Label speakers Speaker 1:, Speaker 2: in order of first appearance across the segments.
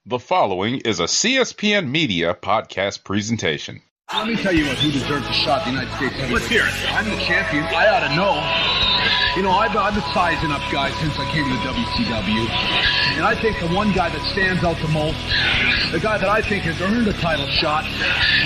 Speaker 1: The following is a CSPN Media podcast presentation.
Speaker 2: Let me tell you who deserves a shot in the United States.
Speaker 3: Let's hear it.
Speaker 2: I'm the champion. I ought to know. You know, I've been sizing up guys since I came to WCW. And I think the one guy that stands out the most, the guy that I think has earned a title shot,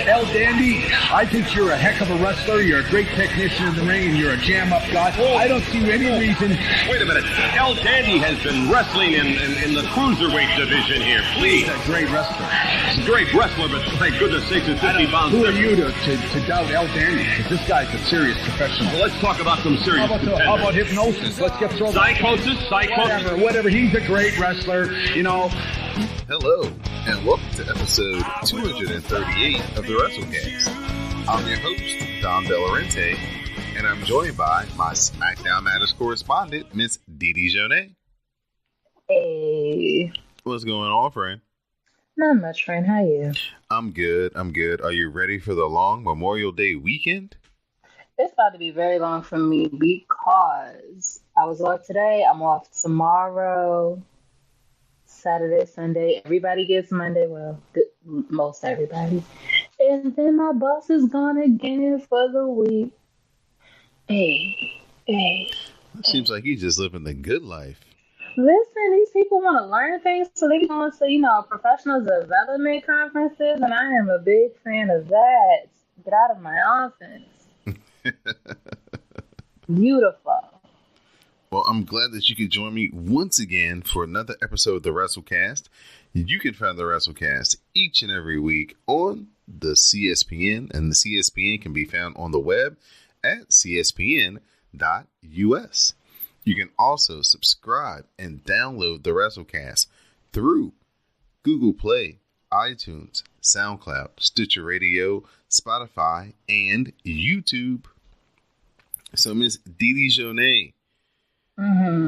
Speaker 2: El Dandy, I think you're a heck of a wrestler. You're a great technician in the ring, and you're a jam-up guy. I don't see any reason.
Speaker 3: Wait a minute. El Dandy has been wrestling in the cruiserweight division here. Please.
Speaker 2: He's a great wrestler.
Speaker 3: He's a great wrestler, but my goodness sakes, it's 50 pounds.
Speaker 2: Who are you to doubt El Dandy? Because this guy's a serious professional.
Speaker 3: Well, let's talk about some serious contenders.
Speaker 2: How about hypnosis? Let's get thrown.
Speaker 3: Psychosis.
Speaker 2: Whatever. He's a great wrestler, you know.
Speaker 4: Hello, and welcome to episode 238 of the WrassleCast. I'm your host, Don Delarente, and I'm joined by my SmackDown Matters correspondent, Miss Didi Jonet.
Speaker 5: Hey.
Speaker 4: What's going on, friend?
Speaker 5: Not much, friend. How are you?
Speaker 4: I'm good. Are you ready for the long Memorial Day weekend?
Speaker 5: It's about to be very long for me because I was off today. I'm off tomorrow, Saturday, Sunday. Everybody gets Monday. Well, most everybody. And then my boss is gone again for the week. Hey.
Speaker 4: It seems like you're just living the good life.
Speaker 5: Listen, these people want to learn things, so they go to, professional development conferences, and I am a big fan of that. Get out of my office. Beautiful.
Speaker 4: Well, I'm glad that you could join me once again for another episode of the WrassleCast. You can find the WrassleCast each and every week on the CSPN, and the CSPN can be found on the web at cspn.us. You can also subscribe and download the WrassleCast through Google Play, iTunes, SoundCloud, Stitcher Radio, Spotify, and YouTube. So, Miss Didi Jonet,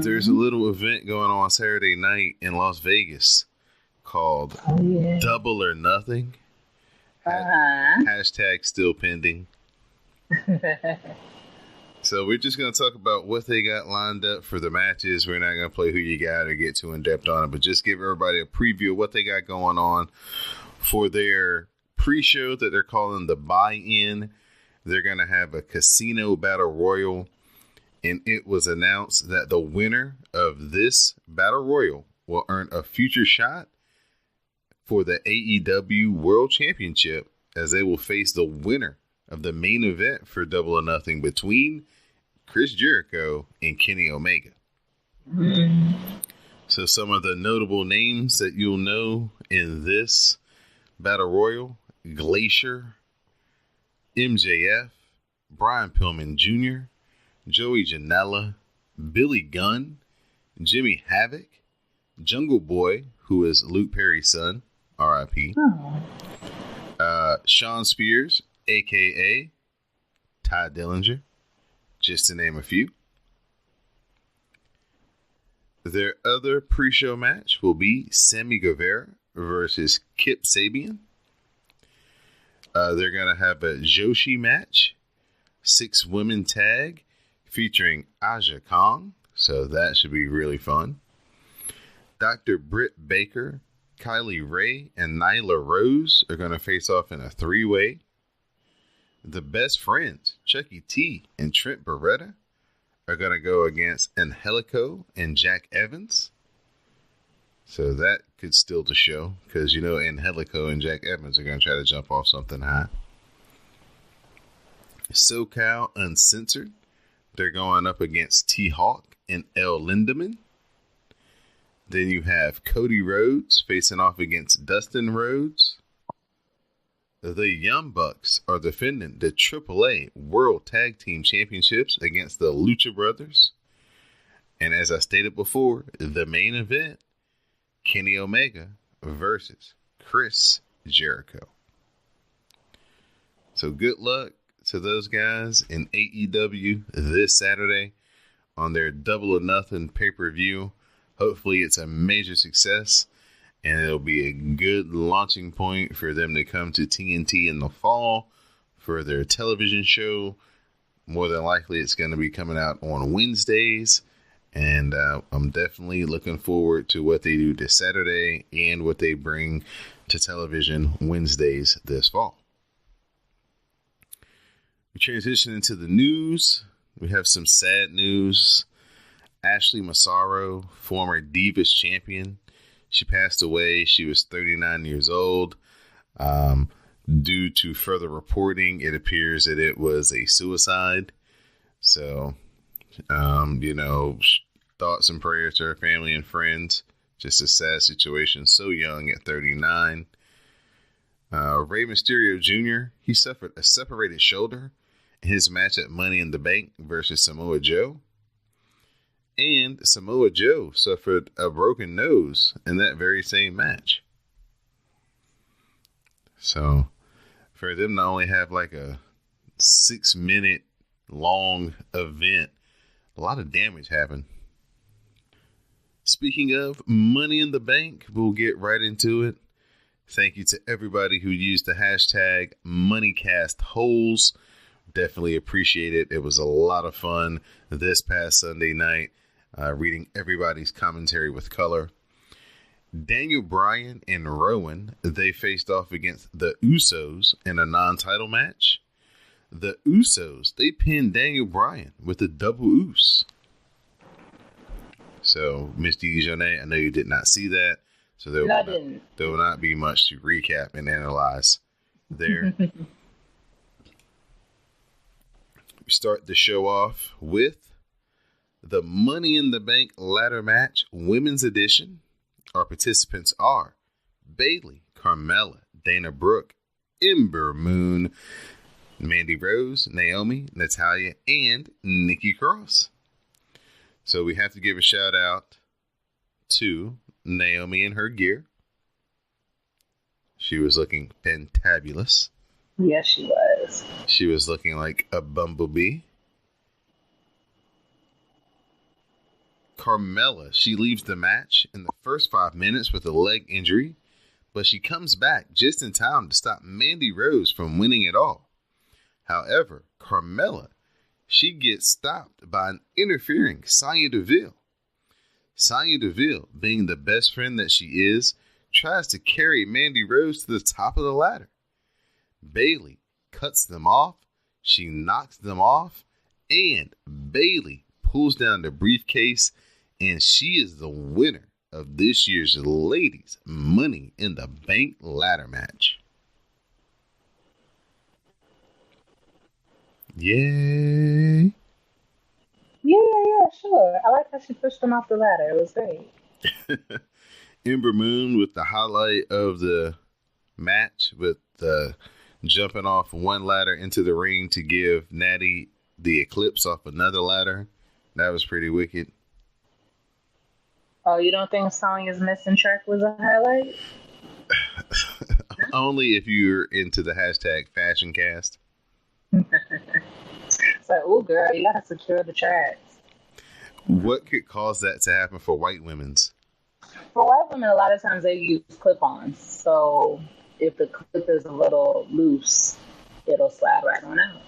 Speaker 4: there's a little event going on Saturday night in Las Vegas called Double or Nothing. Hashtag still pending. So we're just going to talk about what they got lined up for the matches. We're not going to play who you got or get too in-depth on it, but just give everybody a preview of what they got going on for their pre-show that they're calling the buy-in. They're going to have a casino battle royal, and it was announced that the winner of this battle royal will earn a future shot for the AEW World Championship, as they will face the winner of the main event for Double or Nothing between Chris Jericho and Kenny Omega. So some of the notable names that you'll know in this battle royal: Glacier, MJF, Brian Pillman Jr., Joey Janela, Billy Gunn, Jimmy Havoc, Jungle Boy, who is Luke Perry's son, R.I.P., Sean Spears, a.k.a. Ty Dillinger, just to name a few. Their other pre-show match will be Sammy Guevara versus Kip Sabian. They're going to have a Joshi match, 6-women tag, featuring Aja Kong, so that should be really fun. Dr. Britt Baker, Kylie Ray, and Nyla Rose are going to face off in a 3-way. The Best Friends, Chucky T and Trent Beretta, are going to go against Angelico and Jack Evans. So that could steal the show, because, Angelico and Jack Evans are going to try to jump off something high. SoCal Uncensored, they're going up against T-Hawk and El Lindemann. Then you have Cody Rhodes facing off against Dustin Rhodes. The Young Bucks are defending the AAA World Tag Team Championships against the Lucha Brothers. And as I stated before, the main event, Kenny Omega versus Chris Jericho. So good luck to those guys in AEW this Saturday on their Double or Nothing pay-per-view. Hopefully it's a major success, and it'll be a good launching point for them to come to TNT in the fall for their television show. More than likely, it's going to be coming out on Wednesdays, And I'm definitely looking forward to what they do this Saturday and what they bring to television Wednesdays this fall. We transition into the news. We have some sad news. Ashley Massaro, former Divas champion, she passed away. She was 39 years old. Due to further reporting, it appears that it was a suicide. So, thoughts and prayers to her family and friends. Just a sad situation. So young at 39. Rey Mysterio Jr., he suffered a separated shoulder in his match at Money in the Bank versus Samoa Joe. And Samoa Joe suffered a broken nose in that very same match. So, for them to only have like a 6-minute long event, a lot of damage happened. Speaking of Money in the Bank, we'll get right into it. Thank you to everybody who used the hashtag MoneyCastHoles. Definitely appreciate it. It was a lot of fun this past Sunday night, reading everybody's commentary with color. Daniel Bryan and Rowan, they faced off against the Usos in a non-title match. The Usos, they pinned Daniel Bryan with a double Us. So, Miss Dijonay, I know you did not see that. So there will not be much to recap and analyze there. We start the show off with the Money in the Bank ladder match, women's edition. Our participants are Bayley, Carmella, Dana Brooke, Ember Moon, Mandy Rose, Naomi, Natalya, and Nikki Cross. So we have to give a shout out to Naomi and her gear. She was looking fantabulous.
Speaker 5: Yes, she was.
Speaker 4: She was looking like a bumblebee. Carmella, she leaves the match in the first 5 minutes with a leg injury, but she comes back just in time to stop Mandy Rose from winning it all. However, Carmella, she gets stopped by an interfering Sonya Deville. Sonya Deville, being the best friend that she is, tries to carry Mandy Rose to the top of the ladder. Bayley cuts them off, she knocks them off, and Bayley pulls down the briefcase, and she is the winner of this year's Ladies Money in the Bank ladder match. Yay!
Speaker 5: Yeah, sure. I like how she pushed them off the ladder. It was great.
Speaker 4: Ember Moon with the highlight of the match with the jumping off one ladder into the ring to give Natty the eclipse off another ladder. That was pretty wicked.
Speaker 5: Oh, you don't think Sonya's missing track was a highlight?
Speaker 4: Only if you're into the hashtag FashionCast.
Speaker 5: It's like, oh, girl, you gotta secure the tracks.
Speaker 4: What could cause that to happen for white women's?
Speaker 5: For white women, a lot of times they use clip-ons. So if the clip is a little loose, it'll slide right on out.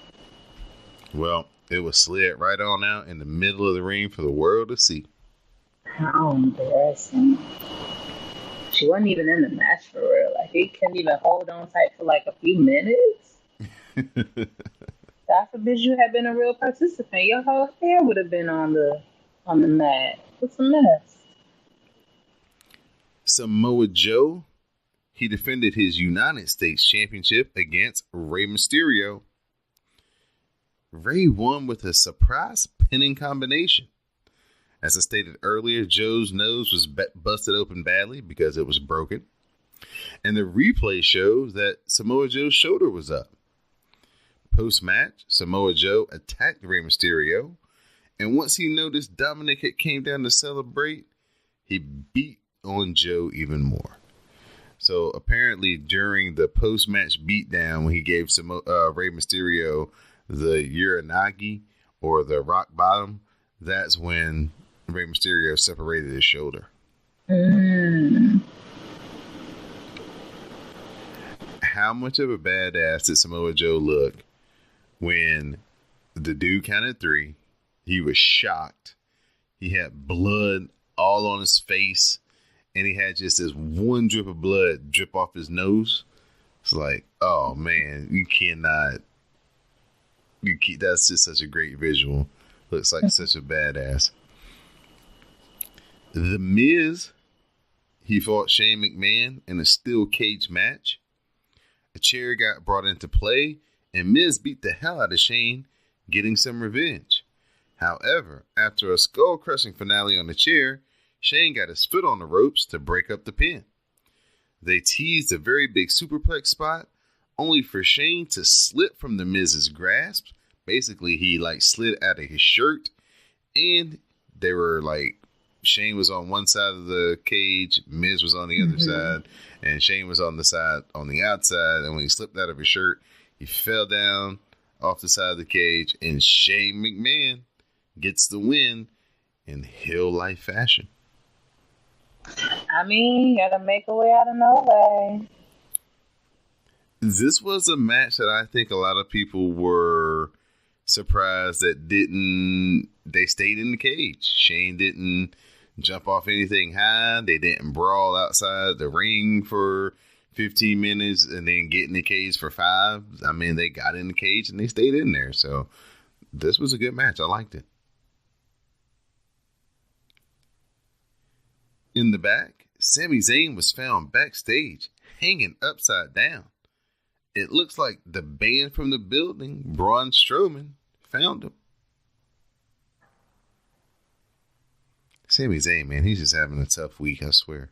Speaker 4: Well, it was slid right on out in the middle of the ring for the world to see.
Speaker 5: How embarrassing. She wasn't even in the match for real. Like, he couldn't even hold on tight for like a few minutes. God forbid you had been a real participant. Your whole hair would have been on the mat. What's a mess?
Speaker 4: Samoa Joe, he defended his United States Championship against Rey Mysterio. Rey won with a surprise pinning combination. As I stated earlier, Joe's nose was busted open badly because it was broken. And the replay shows that Samoa Joe's shoulder was up. Post-match, Samoa Joe attacked Rey Mysterio. And once he noticed Dominic had came down to celebrate, he beat on Joe even more. So apparently during the post-match beatdown, when he gave Rey Mysterio the Uranagi or the rock bottom, that's when Rey Mysterio separated his shoulder. How much of a badass did Samoa Joe look when the dude counted 3? He was shocked. He had blood all on his face, and he had just this one drip of blood drip off his nose. It's like, oh man, that's just such a great visual. Looks like such a badass. The Miz, he fought Shane McMahon in a steel cage match. A chair got brought into play, and Miz beat the hell out of Shane, getting some revenge. However, after a skull-crushing finale on the chair, Shane got his foot on the ropes to break up the pin. They teased a very big superplex spot, only for Shane to slip from the Miz's grasp. Basically, he slid out of his shirt, and they were Shane was on one side of the cage, Miz was on the other side, and Shane was on the outside, and when he slipped out of his shirt, he fell down off the side of the cage, and Shane McMahon gets the win in heel-like fashion.
Speaker 5: I mean, you gotta make a way out of no way.
Speaker 4: This was a match that I think a lot of people were surprised that they stayed in the cage. Shane didn't jump off anything high. They didn't brawl outside the ring for 15 minutes and then get in the cage for 5. I mean, they got in the cage and they stayed in there. So this was a good match. I liked it. In the back, Sami Zayn was found backstage hanging upside down. It looks like the band from the building, Braun Strowman, found him. Sami Zayn, man, he's just having a tough week, I swear.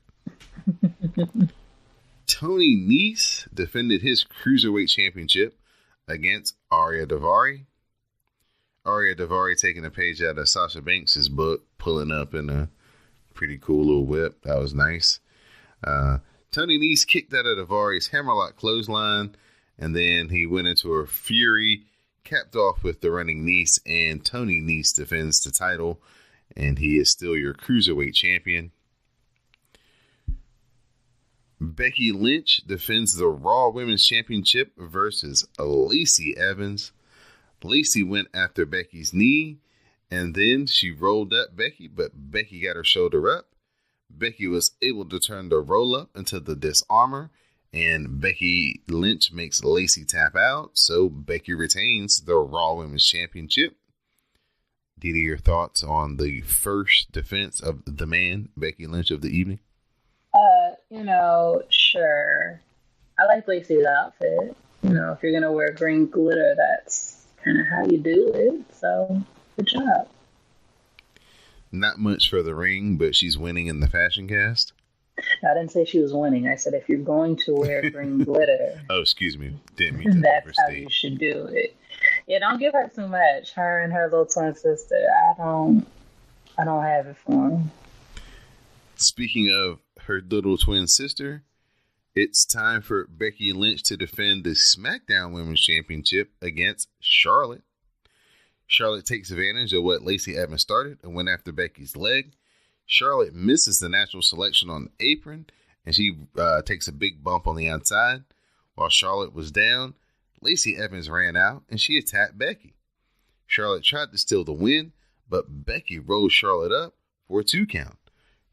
Speaker 4: Tony Nese defended his Cruiserweight Championship against Arya Daivari. Arya Daivari taking a page out of Sasha Banks' book, pulling up in a pretty cool little whip. That was nice. Tony Nese kicked out of Daivari's hammerlock clothesline, and then he went into a fury, capped off with the running Nese, and Tony Nese defends the title, and he is still your Cruiserweight champion. Becky Lynch defends the Raw Women's Championship versus Lacey Evans. Lacey went after Becky's knee, and then she rolled up Becky, but Becky got her shoulder up. Becky was able to turn the roll up into the disarmor, and Becky Lynch makes Lacey tap out, so Becky retains the Raw Women's Championship. Didi, your thoughts on the first defense of the man, Becky Lynch, of the evening?
Speaker 5: Sure. I like Lacey's outfit. If you're going to wear green glitter, that's kind of how you do it. So, good job.
Speaker 4: Not much for the ring, but she's winning in the fashion cast.
Speaker 5: I didn't say she was winning. I said if you're going to wear green glitter.
Speaker 4: Oh, excuse me. Didn't mean to
Speaker 5: that's
Speaker 4: overstate.
Speaker 5: how you should do it. Yeah, don't give her too much. Her and her little twin sister. I don't have it for them.
Speaker 4: Speaking of her little twin sister, it's time for Becky Lynch to defend the SmackDown Women's Championship against Charlotte. Charlotte takes advantage of what Lacey Evans started and went after Becky's leg. Charlotte misses the natural selection on the apron, and she takes a big bump on the outside. While Charlotte was down, Lacey Evans ran out, and she attacked Becky. Charlotte tried to steal the win, but Becky rolled Charlotte up for a 2 count.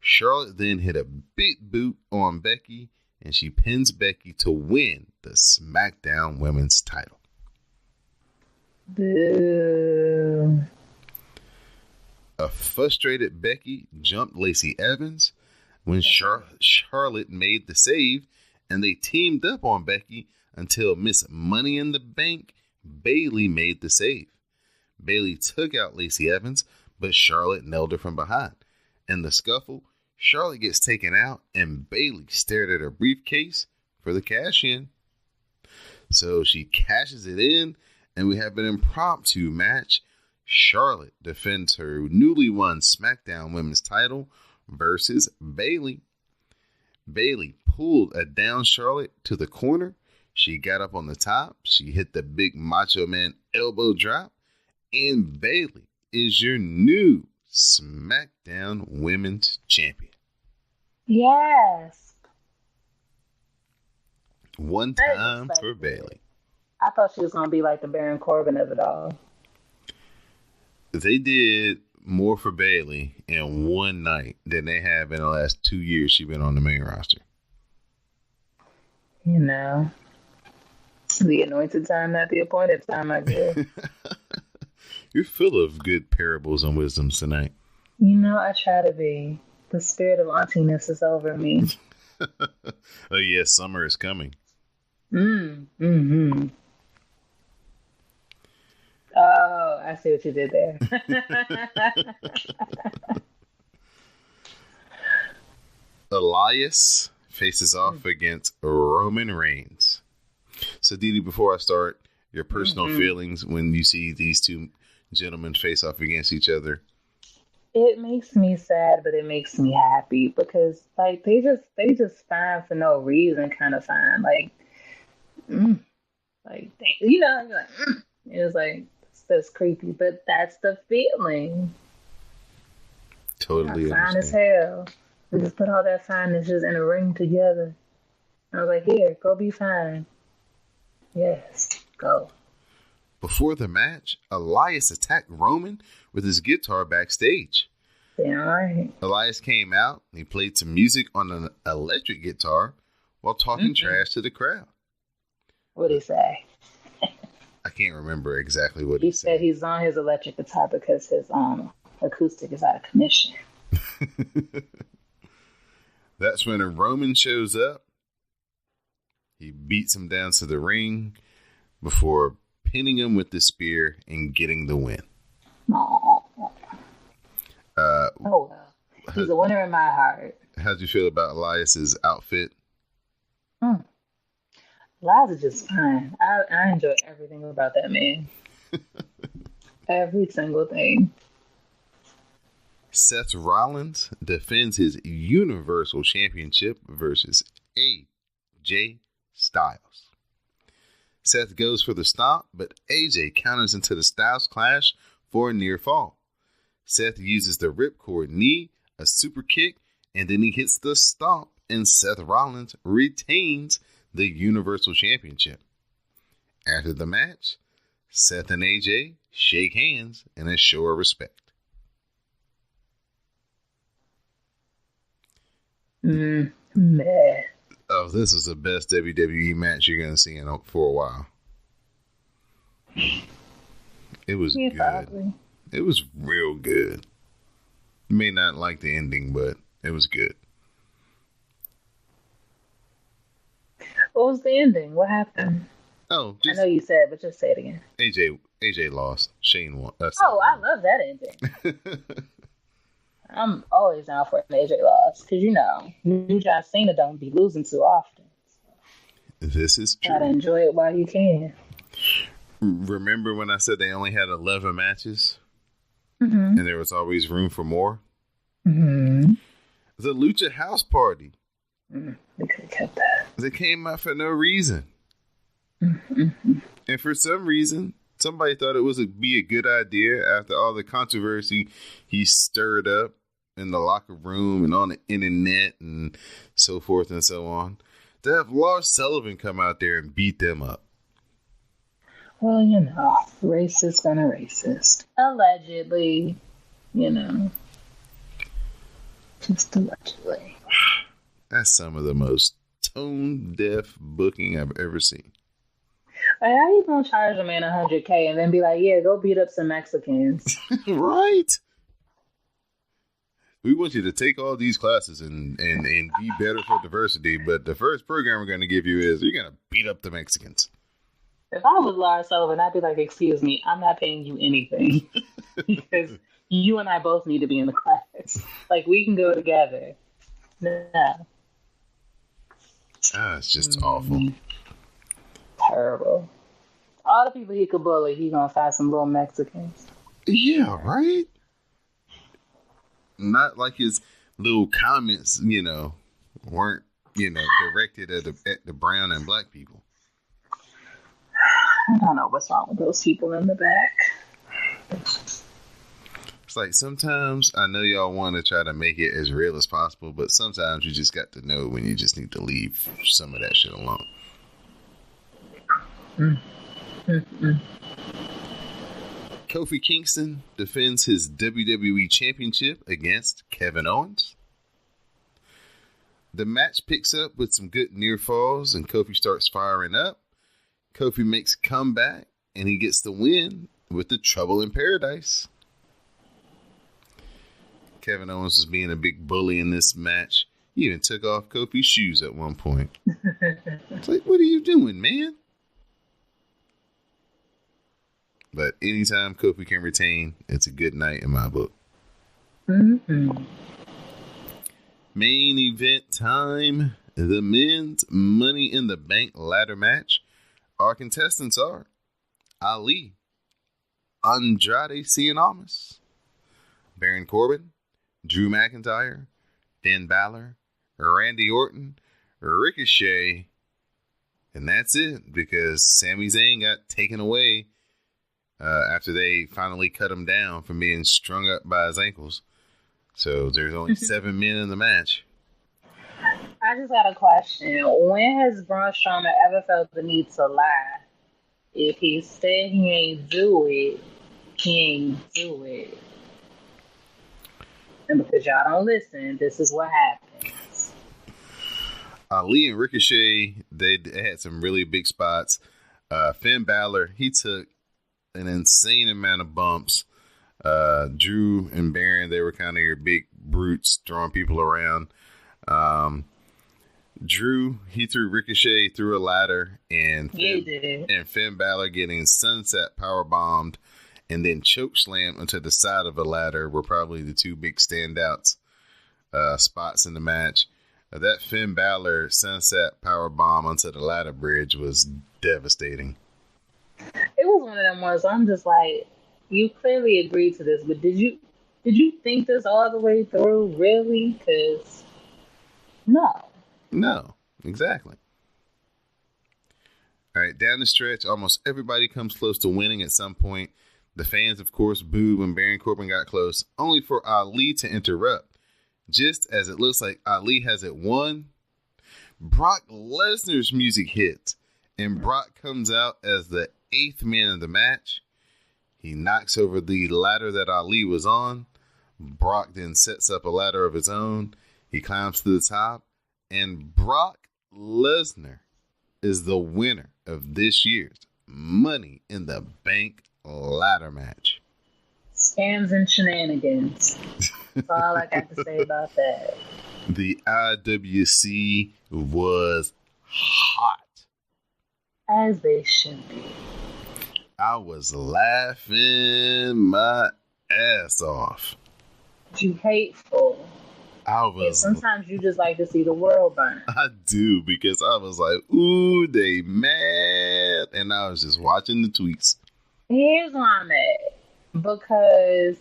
Speaker 4: Charlotte then hit a big boot on Becky, and she pins Becky to win the SmackDown Women's title.
Speaker 5: Boo.
Speaker 4: A frustrated Becky jumped Lacey Evans when Charlotte made the save, and they teamed up on Becky until Miss Money in the Bank, Bayley, made the save. Bayley took out Lacey Evans, but Charlotte nailed her from behind. In the scuffle, Charlotte gets taken out, and Bayley stared at her briefcase for the cash-in. So she cashes it in, and we have an impromptu match. Charlotte defends her newly won SmackDown Women's title versus Bayley. Bayley pulled a down Charlotte to the corner. She got up on the top. She hit the big Macho Man elbow drop. And Bayley is your new SmackDown Women's Champion.
Speaker 5: Yes.
Speaker 4: One time for Bayley.
Speaker 5: I thought she was going to be like the Baron Corbin of it all.
Speaker 4: They did more for Bayley in one night than they have in the last 2 years she's been on the main roster.
Speaker 5: You know, the anointed time, not the appointed time, I guess.
Speaker 4: You're full of good parables and wisdoms tonight.
Speaker 5: You know, I try to be. The spirit of auntiness is over me.
Speaker 4: Oh, yes, summer is coming.
Speaker 5: Mm-hmm. Oh, I see what you did there.
Speaker 4: Elias faces off against Roman Reigns. So, Didi, before I start, your personal feelings when you see these two gentlemen face off against each other?
Speaker 5: It makes me sad, but it makes me happy because, like, they just fine for no reason, kind of fine. Like, you know, you're like, it's like that's creepy, but that's the feeling.
Speaker 4: Totally
Speaker 5: fine as hell. We just put all that fineness just in a ring together. I was like, here, go be fine. Yes, go.
Speaker 4: Before the match, Elias attacked Roman with his guitar backstage.
Speaker 5: Damn right.
Speaker 4: Elias came out and he played some music on an electric guitar while talking trash to the crowd.
Speaker 5: What'd he say?
Speaker 4: I can't remember exactly what
Speaker 5: he
Speaker 4: he
Speaker 5: said. He's on his electric guitar because his acoustic is out of commission.
Speaker 4: That's when a Roman shows up. He beats him down to the ring before pinning him with the spear and getting the win.
Speaker 5: Oh, well. He's a winner in my heart.
Speaker 4: How'd you feel about Elias's outfit?
Speaker 5: Elias is just fine. I enjoy everything about that man. Every single thing.
Speaker 4: Seth Rollins defends his Universal Championship versus AJ Styles. Seth goes for the stomp, but AJ counters into the Styles Clash for a near fall. Seth uses the ripcord knee, a super kick, and then he hits the stomp, and Seth Rollins retains the Universal Championship. After the match, Seth and AJ shake hands in a show of respect. Oh, this is the best WWE match you're going to see for a while. It was good. Probably. It was real good. You may not like the ending, but it was good.
Speaker 5: What was the ending? What happened?
Speaker 4: Oh,
Speaker 5: I know you said, but just say it again.
Speaker 4: AJ lost. Shane won.
Speaker 5: I love that ending. I'm always down for an AJ loss because, you know, New John Cena don't be losing too often.
Speaker 4: This is true.
Speaker 5: Gotta enjoy it while you can.
Speaker 4: Remember when I said they only had 11 matches? And there was always room for more? The Lucha House Party.
Speaker 5: They could have kept that.
Speaker 4: They came out for no reason. And for some reason, somebody thought it would be a good idea after all the controversy he stirred up in the locker room and on the internet and so forth and so on, to have Lars Sullivan come out there and beat them up.
Speaker 5: Well, you know, racist gonna racist. Allegedly, you know. Just allegedly.
Speaker 4: That's some of the most tone-deaf booking I've ever seen.
Speaker 5: Like, how you gonna charge a man $100K and then be like, yeah, go beat up some Mexicans?
Speaker 4: Right? We want you to take all these classes and be better for diversity, but the first program we're going to give you is you're going to beat up the Mexicans.
Speaker 5: If I was Lars Sullivan, I'd be like, excuse me, I'm not paying you anything. Because you and I both need to be in the class. Like, we can go together. No.
Speaker 4: It's just awful.
Speaker 5: Terrible. All the people he could bully, he's going to find some little Mexicans.
Speaker 4: Yeah, right? Not like his little comments, you know, weren't, you know, directed at the brown and black people.
Speaker 5: I don't know what's wrong with those people in the back.
Speaker 4: It's like sometimes I know y'all want to try to make it as real as possible, but sometimes you just got to know when you just need to leave some of that shit alone. Kofi Kingston defends his WWE Championship against Kevin Owens. The match picks up with some good near falls, and Kofi starts firing up. Kofi makes a comeback, and he gets the win with the Trouble in Paradise. Kevin Owens is being a big bully in this match. He even took off Kofi's shoes at one point. It's like, what are you doing, man? But anytime Kofi can retain, it's a good night in my book.
Speaker 5: Mm-hmm.
Speaker 4: Main event time. The men's Money in the Bank ladder match. Our contestants are Ali, Andrade Cien Almas, Baron Corbin, Drew McIntyre, Finn Balor, Randy Orton, Ricochet, and that's it, because Sami Zayn got taken away after they finally cut him down from being strung up by his ankles. So there's only 7 men in the match.
Speaker 5: I just got a question. When has Braun Strowman ever felt the need to lie? If he said he ain't do it, he ain't do it. And because y'all don't listen, this is what happens.
Speaker 4: Ali and Ricochet, they had some really big spots. Finn Balor, he took an insane amount of bumps. Drew and Baron, they were kind of your big brutes throwing people around. Drew, he threw Ricochet through a ladder, and Finn Balor getting sunset power bombed and then choke slammed onto the side of a ladder were probably the two big standouts spots in the match. That Finn Balor sunset power bomb onto the ladder bridge was devastating.
Speaker 5: It was one of them ones I'm just like, you clearly agreed to this, but did you think this all the way through, really? Because no, exactly.
Speaker 4: All right, down the stretch, almost everybody comes close to winning at some point. The fans, of course, booed when Baron Corbin got close, only for Ali to interrupt. Just as it looks like Ali has it won, Brock Lesnar's music hits, and Brock comes out as the 8th man of the match. He knocks over the ladder that Ali was on. Brock then sets up a ladder of his own. He climbs to the top, and Brock Lesnar is the winner of this year's Money in the Bank ladder match.
Speaker 5: Scams and shenanigans. That's all I got to say about that.
Speaker 4: The IWC was hot.
Speaker 5: As they should be.
Speaker 4: I was laughing my ass off.
Speaker 5: You hateful.
Speaker 4: I was.
Speaker 5: And sometimes you just like to see the world burn.
Speaker 4: I do, because I was like, ooh, they mad. And I was just watching the tweets.
Speaker 5: Here's why I'm mad. Because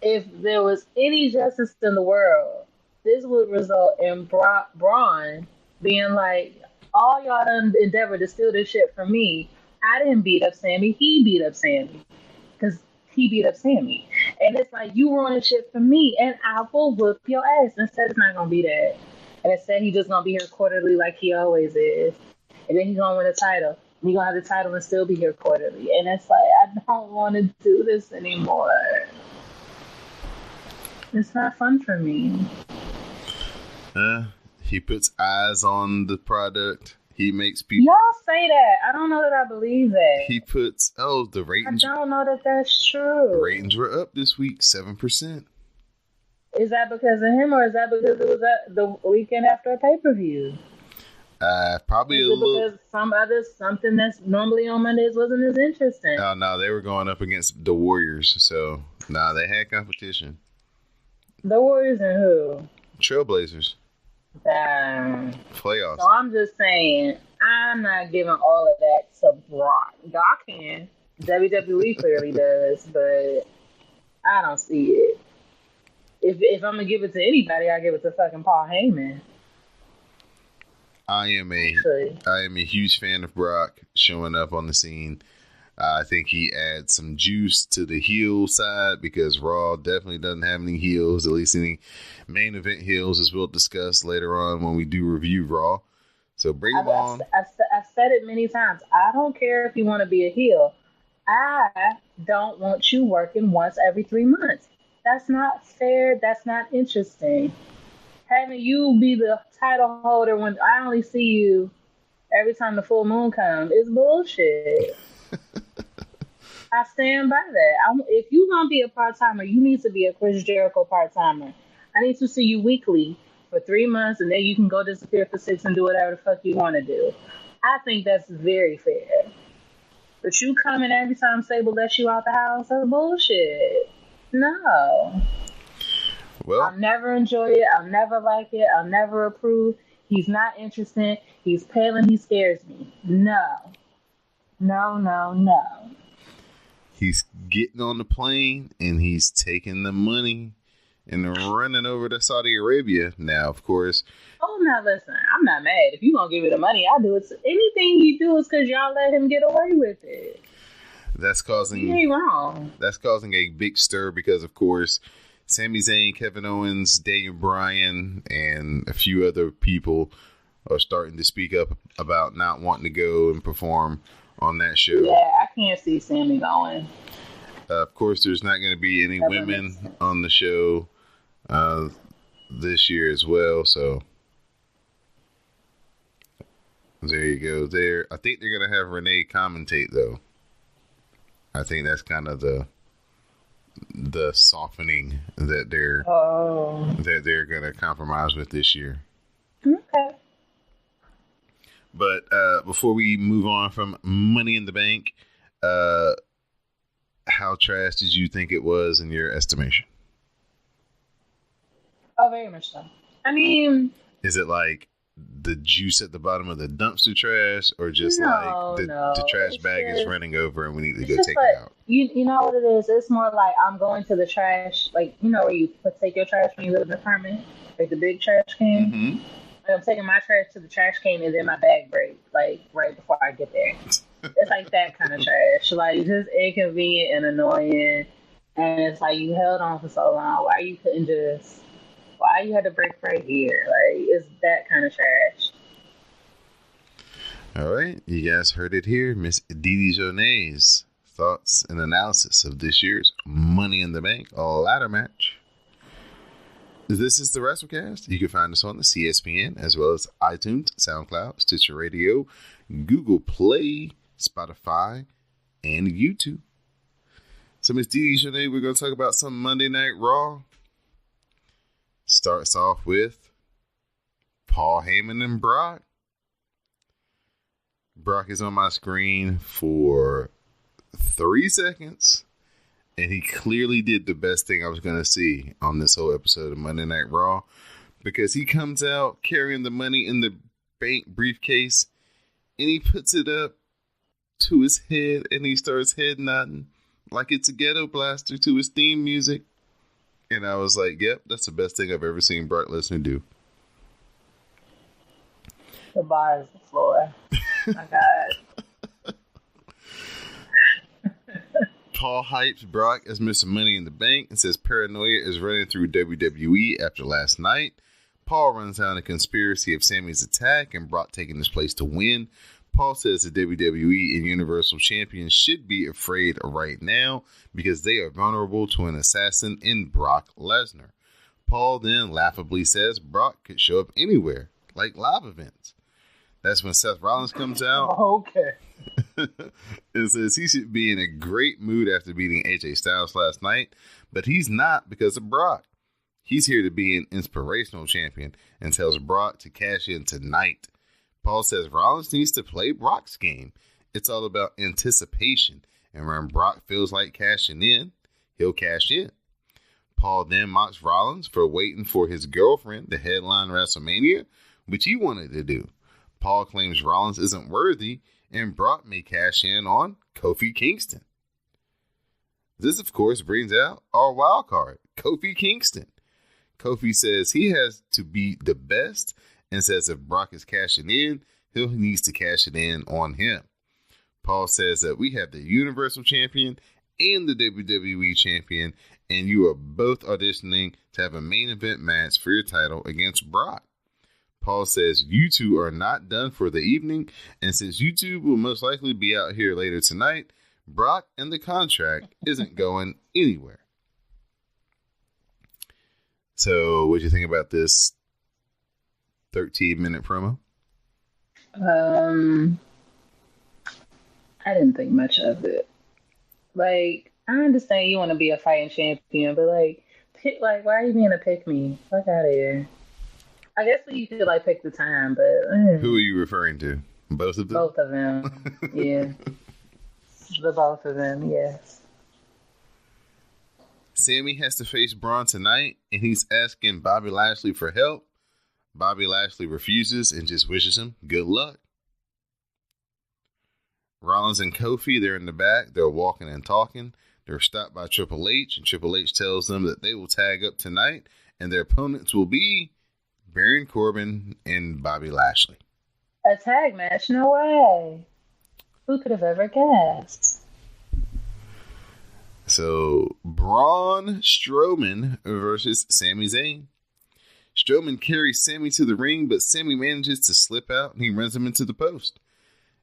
Speaker 5: if there was any justice in the world, this would result in Braun being like, all y'all done endeavored to steal this shit from me. I didn't beat up Sammy. He beat up Sammy. Because he beat up Sammy. And it's like, you ruining shit for me, and I will whoop your ass. Instead, it's not going to be that. And instead, he's just going to be here quarterly like he always is. And then he's going to win a title. And he's going to have the title and still be here quarterly. And it's like, I don't want to do this anymore. It's not fun for me.
Speaker 4: He puts eyes on the product. He makes people.
Speaker 5: Y'all say that. I don't know that I believe that.
Speaker 4: He puts, the ratings.
Speaker 5: I don't know that that's true.
Speaker 4: The ratings were up this week, 7%.
Speaker 5: Is that because of him, or is that because it was the weekend after a pay-per-view?
Speaker 4: Probably
Speaker 5: is
Speaker 4: a little.
Speaker 5: Because something that's normally on Mondays wasn't as interesting.
Speaker 4: Oh, no, they were going up against the Warriors. So, they had competition.
Speaker 5: The Warriors and who?
Speaker 4: Trailblazers. Playoffs.
Speaker 5: So I'm just saying, I'm not giving all of that to Brock. Y'all can. WWE clearly does, but I don't see it. If I'm gonna give it to anybody, I give it to fucking Paul Heyman.
Speaker 4: I am a huge fan of Brock showing up on the scene. I think he adds some juice to the heel side, because Raw definitely doesn't have any heels, at least any main event heels, as we'll discuss later on when we do review Raw. So bring him on.
Speaker 5: I've said it many times. I don't care if you want to be a heel. I don't want you working once every 3 months. That's not fair. That's not interesting. Having you be the title holder when I only see you every time the full moon comes is bullshit. I stand by that. If you're going to be a part-timer, you need to be a Chris Jericho part-timer. I need to see you weekly for 3 months, and then you can go disappear for 6 and do whatever the fuck you want to do. I think that's very fair. But you coming every time Sable lets you out the house, that's bullshit. No.
Speaker 4: Well,
Speaker 5: I'll never enjoy it. I'll never like it. I'll never approve. He's not interesting. He's pale and he scares me. No. No, no, no.
Speaker 4: He's getting on the plane and he's taking the money and running over to Saudi Arabia. Now, of course.
Speaker 5: Oh, now listen, I'm not mad. If you're going to give me the money, I'll do it. Anything he do is because y'all let him get away with it.
Speaker 4: That's causing.
Speaker 5: He ain't wrong.
Speaker 4: That's causing a big stir because, of course, Sami Zayn, Kevin Owens, Daniel Bryan, and a few other people are starting to speak up about not wanting to go and perform on that show.
Speaker 5: Yeah, I can't see Sami going.
Speaker 4: Of course, there's not going to be any women on the show this year as well. So there you go. There, I think they're going to have Renee commentate, though. I think that's kind of the softening that they're going to compromise with this year.
Speaker 5: Okay.
Speaker 4: But before we move on from Money in the Bank, how trash did you think it was in your estimation?
Speaker 5: Oh, very much so. I mean,
Speaker 4: is it like the juice at the bottom of the dumpster trash, or just the trash bag is running over and we need to go take it out?
Speaker 5: You know what it is? It's more like I'm going to the trash, like, you know, where you take your trash when you live in an apartment, like the big trash can.
Speaker 4: Mm-hmm.
Speaker 5: Like, I'm taking my trash to the trash can and then my bag breaks, like, right before I get there. It's like that kind of trash. Like, just inconvenient and annoying. And it's like, you held on for so long. Why you couldn't just... Why you had to break right here? Like, it's that kind of trash.
Speaker 4: All right. You guys heard it here. Miss Didi Jonay's thoughts and analysis of this year's Money in the Bank ladder match. This is the WrassleCast. You can find us on the CSPN as well as iTunes, SoundCloud, Stitcher Radio, Google Play, Spotify, and YouTube. So, Miss Didi Jonay, we're going to talk about some Monday Night Raw. Starts off with Paul Heyman and Brock. Brock is on my screen for 3 seconds, and he clearly did the best thing I was going to see on this whole episode of Monday Night Raw, because he comes out carrying the Money in the Bank briefcase, and he puts it up to his head, and he starts head nodding like it's a ghetto blaster to his theme music. And I was like, yep, that's the best thing I've ever seen Brock Lesnar do.
Speaker 5: The bar is the floor. My God.
Speaker 4: Paul hypes Brock as Mr. Money in the Bank and says paranoia is running through WWE after last night. Paul runs down a conspiracy of Sammy's attack and Brock taking his place to win. Paul says the WWE and Universal Champions should be afraid right now because they are vulnerable to an assassin in Brock Lesnar. Paul then laughably says Brock could show up anywhere, like live events. That's when Seth Rollins comes out.
Speaker 5: Okay.
Speaker 4: And says he should be in a great mood after beating AJ Styles last night, but he's not because of Brock. He's here to be an inspirational champion and tells Brock to cash in tonight. Paul says Rollins needs to play Brock's game. It's all about anticipation. And when Brock feels like cashing in, he'll cash in. Paul then mocks Rollins for waiting for his girlfriend to headline WrestleMania, which he wanted to do. Paul claims Rollins isn't worthy, and Brock may cash in on Kofi Kingston. This, of course, brings out our wild card, Kofi Kingston. Kofi says he has to be the best, and says if Brock is cashing in, he needs to cash it in on him. Paul says that we have the Universal Champion and the WWE Champion, and you are both auditioning to have a main event match for your title against Brock. Paul says you two are not done for the evening, and since you two will most likely be out here later tonight, Brock and the contract isn't going anywhere. So, what do you think about this 13-minute promo?
Speaker 5: I didn't think much of it. Like, I understand you want to be a fighting champion, but why are you being a pick me? Fuck out of here. I guess you could pick the time, but
Speaker 4: who are you referring to? Both of them?
Speaker 5: Both of them. Yeah. The both of them, yes.
Speaker 4: Sammy has to face Braun tonight, and he's asking Bobby Lashley for help. Bobby Lashley refuses and just wishes him good luck. Rollins and Kofi, they're in the back. They're walking and talking. They're stopped by Triple H, and Triple H tells them that they will tag up tonight, and their opponents will be Baron Corbin and Bobby Lashley.
Speaker 5: A tag match? No way. Who could have ever guessed?
Speaker 4: So, Braun Strowman versus Sami Zayn. Strowman carries Sammy to the ring, but Sammy manages to slip out, and he runs him into the post.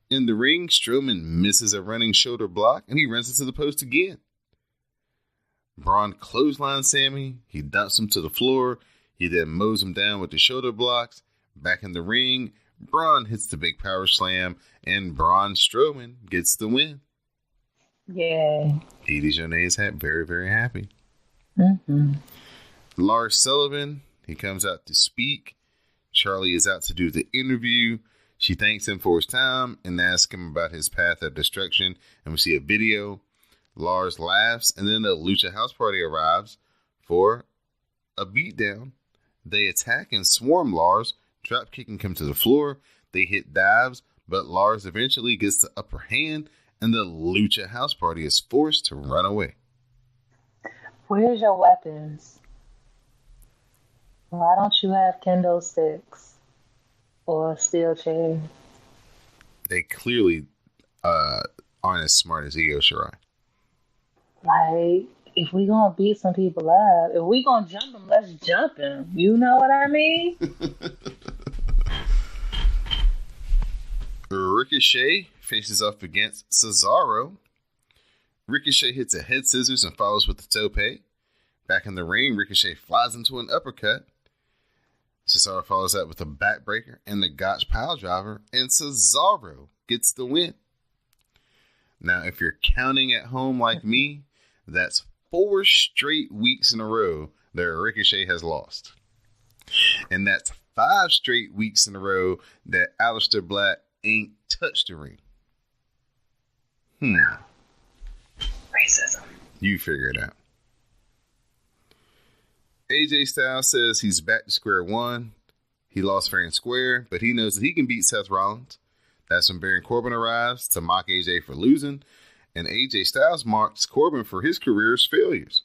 Speaker 4: In the ring, Strowman misses a running shoulder block, and he runs into the post again. Braun clotheslines Sammy. He dumps him to the floor. He then mows him down with the shoulder blocks. Back in the ring, Braun hits the big power slam, and Braun Strowman gets the win.
Speaker 5: Yeah.
Speaker 4: Edie Jonay is very, very happy.
Speaker 5: Mm-hmm.
Speaker 4: Lars Sullivan, he comes out to speak. Charlie is out to do the interview. She thanks him for his time and asks him about his path of destruction. And we see a video. Lars laughs, and then the Lucha House Party arrives for a beatdown. They attack and swarm Lars, drop kicking him to the floor. They hit dives, but Lars eventually gets the upper hand, and the Lucha House Party is forced to run away.
Speaker 5: Where's your weapons? Why don't you have kendo sticks or a steel chair?
Speaker 4: They clearly aren't as smart as Io Shirai.
Speaker 5: If we gonna beat some people up, if we gonna jump them, let's jump them. You know what I mean?
Speaker 4: Ricochet faces off against Cesaro. Ricochet hits a head scissors and follows with the tope. Back in the ring, Ricochet flies into an uppercut. Cesaro follows that with a backbreaker and the Gotch pile driver, and Cesaro gets the win. Now, if you're counting at home like me, that's 4 straight weeks in a row that Ricochet has lost. And that's 5 straight weeks in a row that Aleister Black ain't touched the ring.
Speaker 5: Racism.
Speaker 4: You figure it out. AJ Styles says he's back to square one. He lost fair and square, but he knows that he can beat Seth Rollins. That's when Baron Corbin arrives to mock AJ for losing, and AJ Styles mocks Corbin for his career's failures.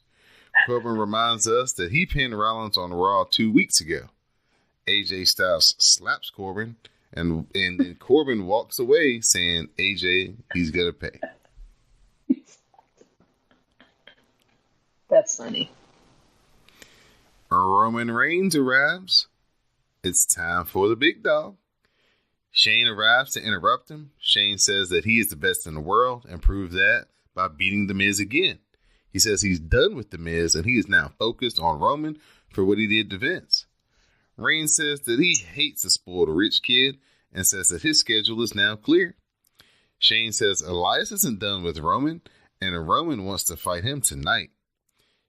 Speaker 4: Corbin reminds us that he pinned Rollins on Raw 2 weeks ago. AJ Styles slaps Corbin, and then Corbin walks away saying, AJ, he's going to pay.
Speaker 5: That's funny.
Speaker 4: Roman Reigns arrives. It's time for the big dog. Shane arrives to interrupt him. Shane says that he is the best in the world and proves that by beating The Miz again. He says he's done with The Miz and he is now focused on Roman for what he did to Vince. Reigns says that he hates the spoiled rich kid and says that his schedule is now clear. Shane says Elias isn't done with Roman and Roman wants to fight him tonight.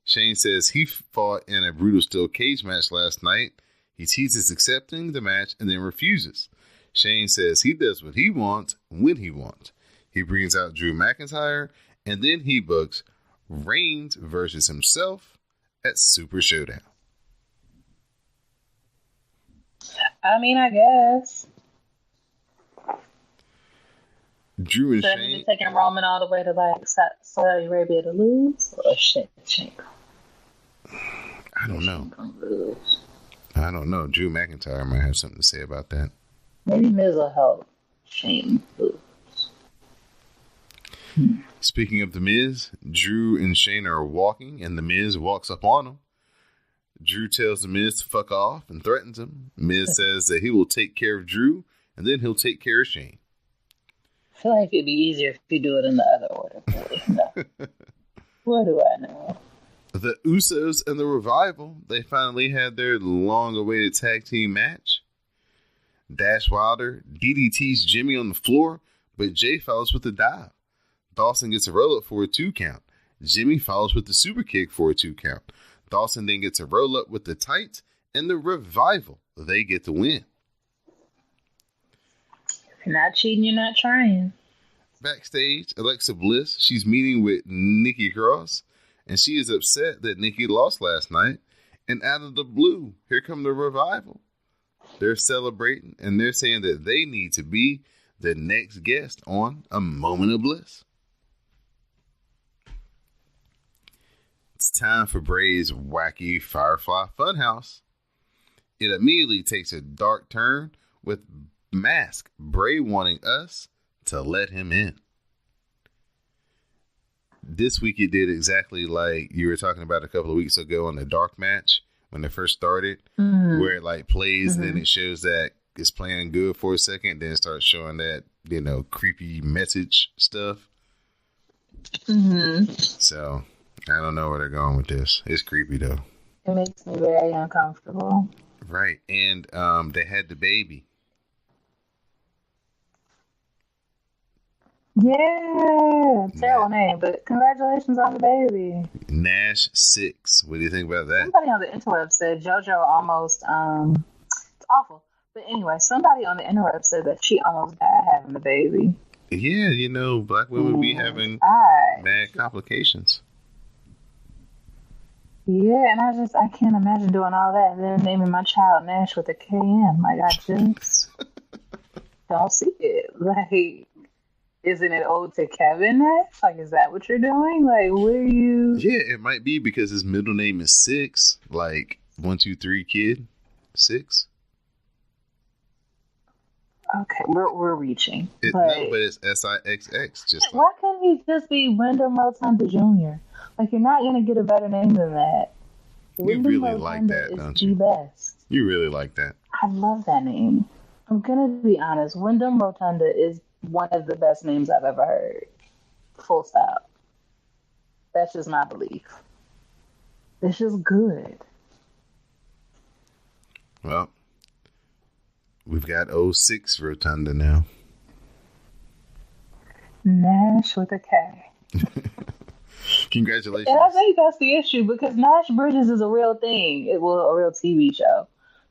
Speaker 4: Shane says he fought in a brutal steel cage match last night. He teases accepting the match and then refuses. Shane says he does what he wants when he wants. He brings out Drew McIntyre and then he books Reigns versus himself at Super Showdown.
Speaker 5: I mean, I guess.
Speaker 4: Drew and
Speaker 5: so
Speaker 4: Shane.
Speaker 5: He's taking Roman all the way to Saudi Arabia to lose? Or Shane
Speaker 4: I don't know. I don't know. Drew McIntyre might have something to say about that.
Speaker 5: Maybe Miz will help Shane lose.
Speaker 4: Speaking of The Miz, Drew and Shane are walking, and The Miz walks up on them. Drew tells The Miz to fuck off and threatens him. Miz says that he will take care of Drew, and then he'll take care of Shane.
Speaker 5: I feel like it'd be easier if you do it in the other order. What do I know?
Speaker 4: The Usos and the Revival, they finally had their long-awaited tag team match. Dash Wilder DDTs Jimmy on the floor, but Jay follows with a dive. Dawson gets a roll-up for a 2 count. Jimmy follows with the super kick for a 2 count. Dawson then gets a roll-up with the tights, and the Revival, they get the win.
Speaker 5: If you're not cheating, you're not trying.
Speaker 4: Backstage, Alexa Bliss, she's meeting with Nikki Cross, and she is upset that Nikki lost last night. And out of the blue, here come the Revival. They're celebrating, and they're saying that they need to be the next guest on A Moment of Bliss. It's time for Bray's wacky Firefly Funhouse. It immediately takes a dark turn with Mask Bray wanting us to let him in. This week it did exactly like you were talking about a couple of weeks ago on the Dark match when it first started, where it like plays and then it shows that it's playing good for a second, then it starts showing that, you know, creepy message stuff. So I don't know where they're going with this. It's creepy though.
Speaker 5: It makes me very uncomfortable.
Speaker 4: Right. And they had the baby.
Speaker 5: Yeah, terrible name, but congratulations on the baby.
Speaker 4: Nash 6. What do you think about that?
Speaker 5: Somebody on the interweb said JoJo almost, it's awful. But anyway, somebody on the interweb said that she almost died having the baby.
Speaker 4: Yeah, you know, black women be having bad complications.
Speaker 5: Yeah, and I can't imagine doing all that and then naming my child Nash with a KN. Like, I just don't see it. Like, isn't it ode to Kevin Nash? Like, is that what you're doing? Like, where are you?
Speaker 4: Yeah, it might be because his middle name is 6. Like, 1, 2, 3 kid. 6.
Speaker 5: Okay, we're reaching.
Speaker 4: No, but it's SIXX. Just
Speaker 5: why can't he just be Wyndham Rotunda Jr.? Like, you're not going to get a better name than that.
Speaker 4: You really like that, don't you?
Speaker 5: The best.
Speaker 4: You really like that.
Speaker 5: I love that name. I'm going to be honest. Wyndham Rotunda is one of the best names I've ever heard. Full stop. That's just my belief. It's just good.
Speaker 4: Well, we've got 06 Rotunda now.
Speaker 5: Nash with a K.
Speaker 4: Congratulations.
Speaker 5: And I think that's the issue because Nash Bridges is a real thing. It was a real TV show.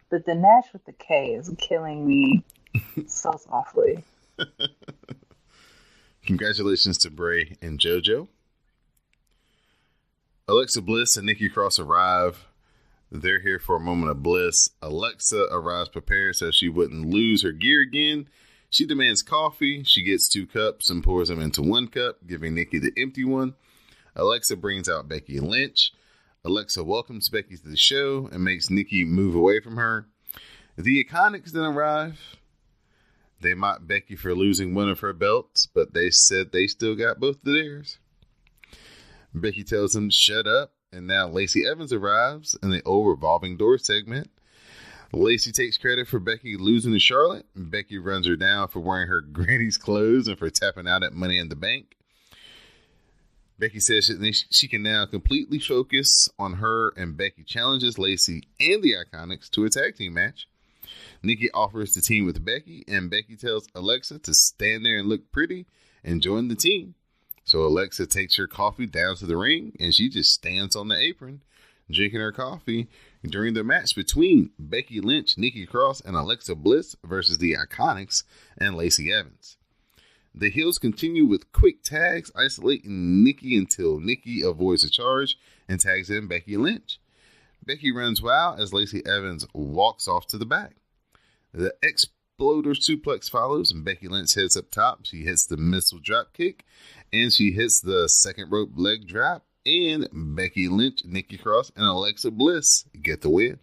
Speaker 5: But the Nash with the K is killing me so softly.
Speaker 4: Congratulations to Bray and JoJo. Alexa Bliss and Nikki Cross arrive. They're here for a moment of bliss. Alexa arrives prepared so she wouldn't lose her gear again. She demands coffee. She gets 2 cups and pours them into 1 cup, giving Nikki the empty one. Alexa brings out Becky Lynch. Alexa welcomes Becky to the show and makes Nikki move away from her. The Iconics then arrive. They mock Becky for losing one of her belts, but they said they still got both of theirs. Becky tells them to shut up, and now Lacey Evans arrives in the old revolving door segment. Lacey takes credit for Becky losing to Charlotte. Becky runs her down for wearing her granny's clothes and for tapping out at Money in the Bank. Becky says she can now completely focus on her, and Becky challenges Lacey and the Iconics to a tag team match. Nikki offers to team with Becky, and Becky tells Alexa to stand there and look pretty and join the team. So Alexa takes her coffee down to the ring, and she just stands on the apron, drinking her coffee during the match between Becky Lynch, Nikki Cross, and Alexa Bliss versus the Iconics and Lacey Evans. The heels continue with quick tags, isolating Nikki until Nikki avoids a charge and tags in Becky Lynch. Becky runs wild as Lacey Evans walks off to the back. The Exploder suplex follows, and Becky Lynch heads up top. She hits the missile drop kick, and she hits the second rope leg drop, and Becky Lynch, Nikki Cross, and Alexa Bliss get the win.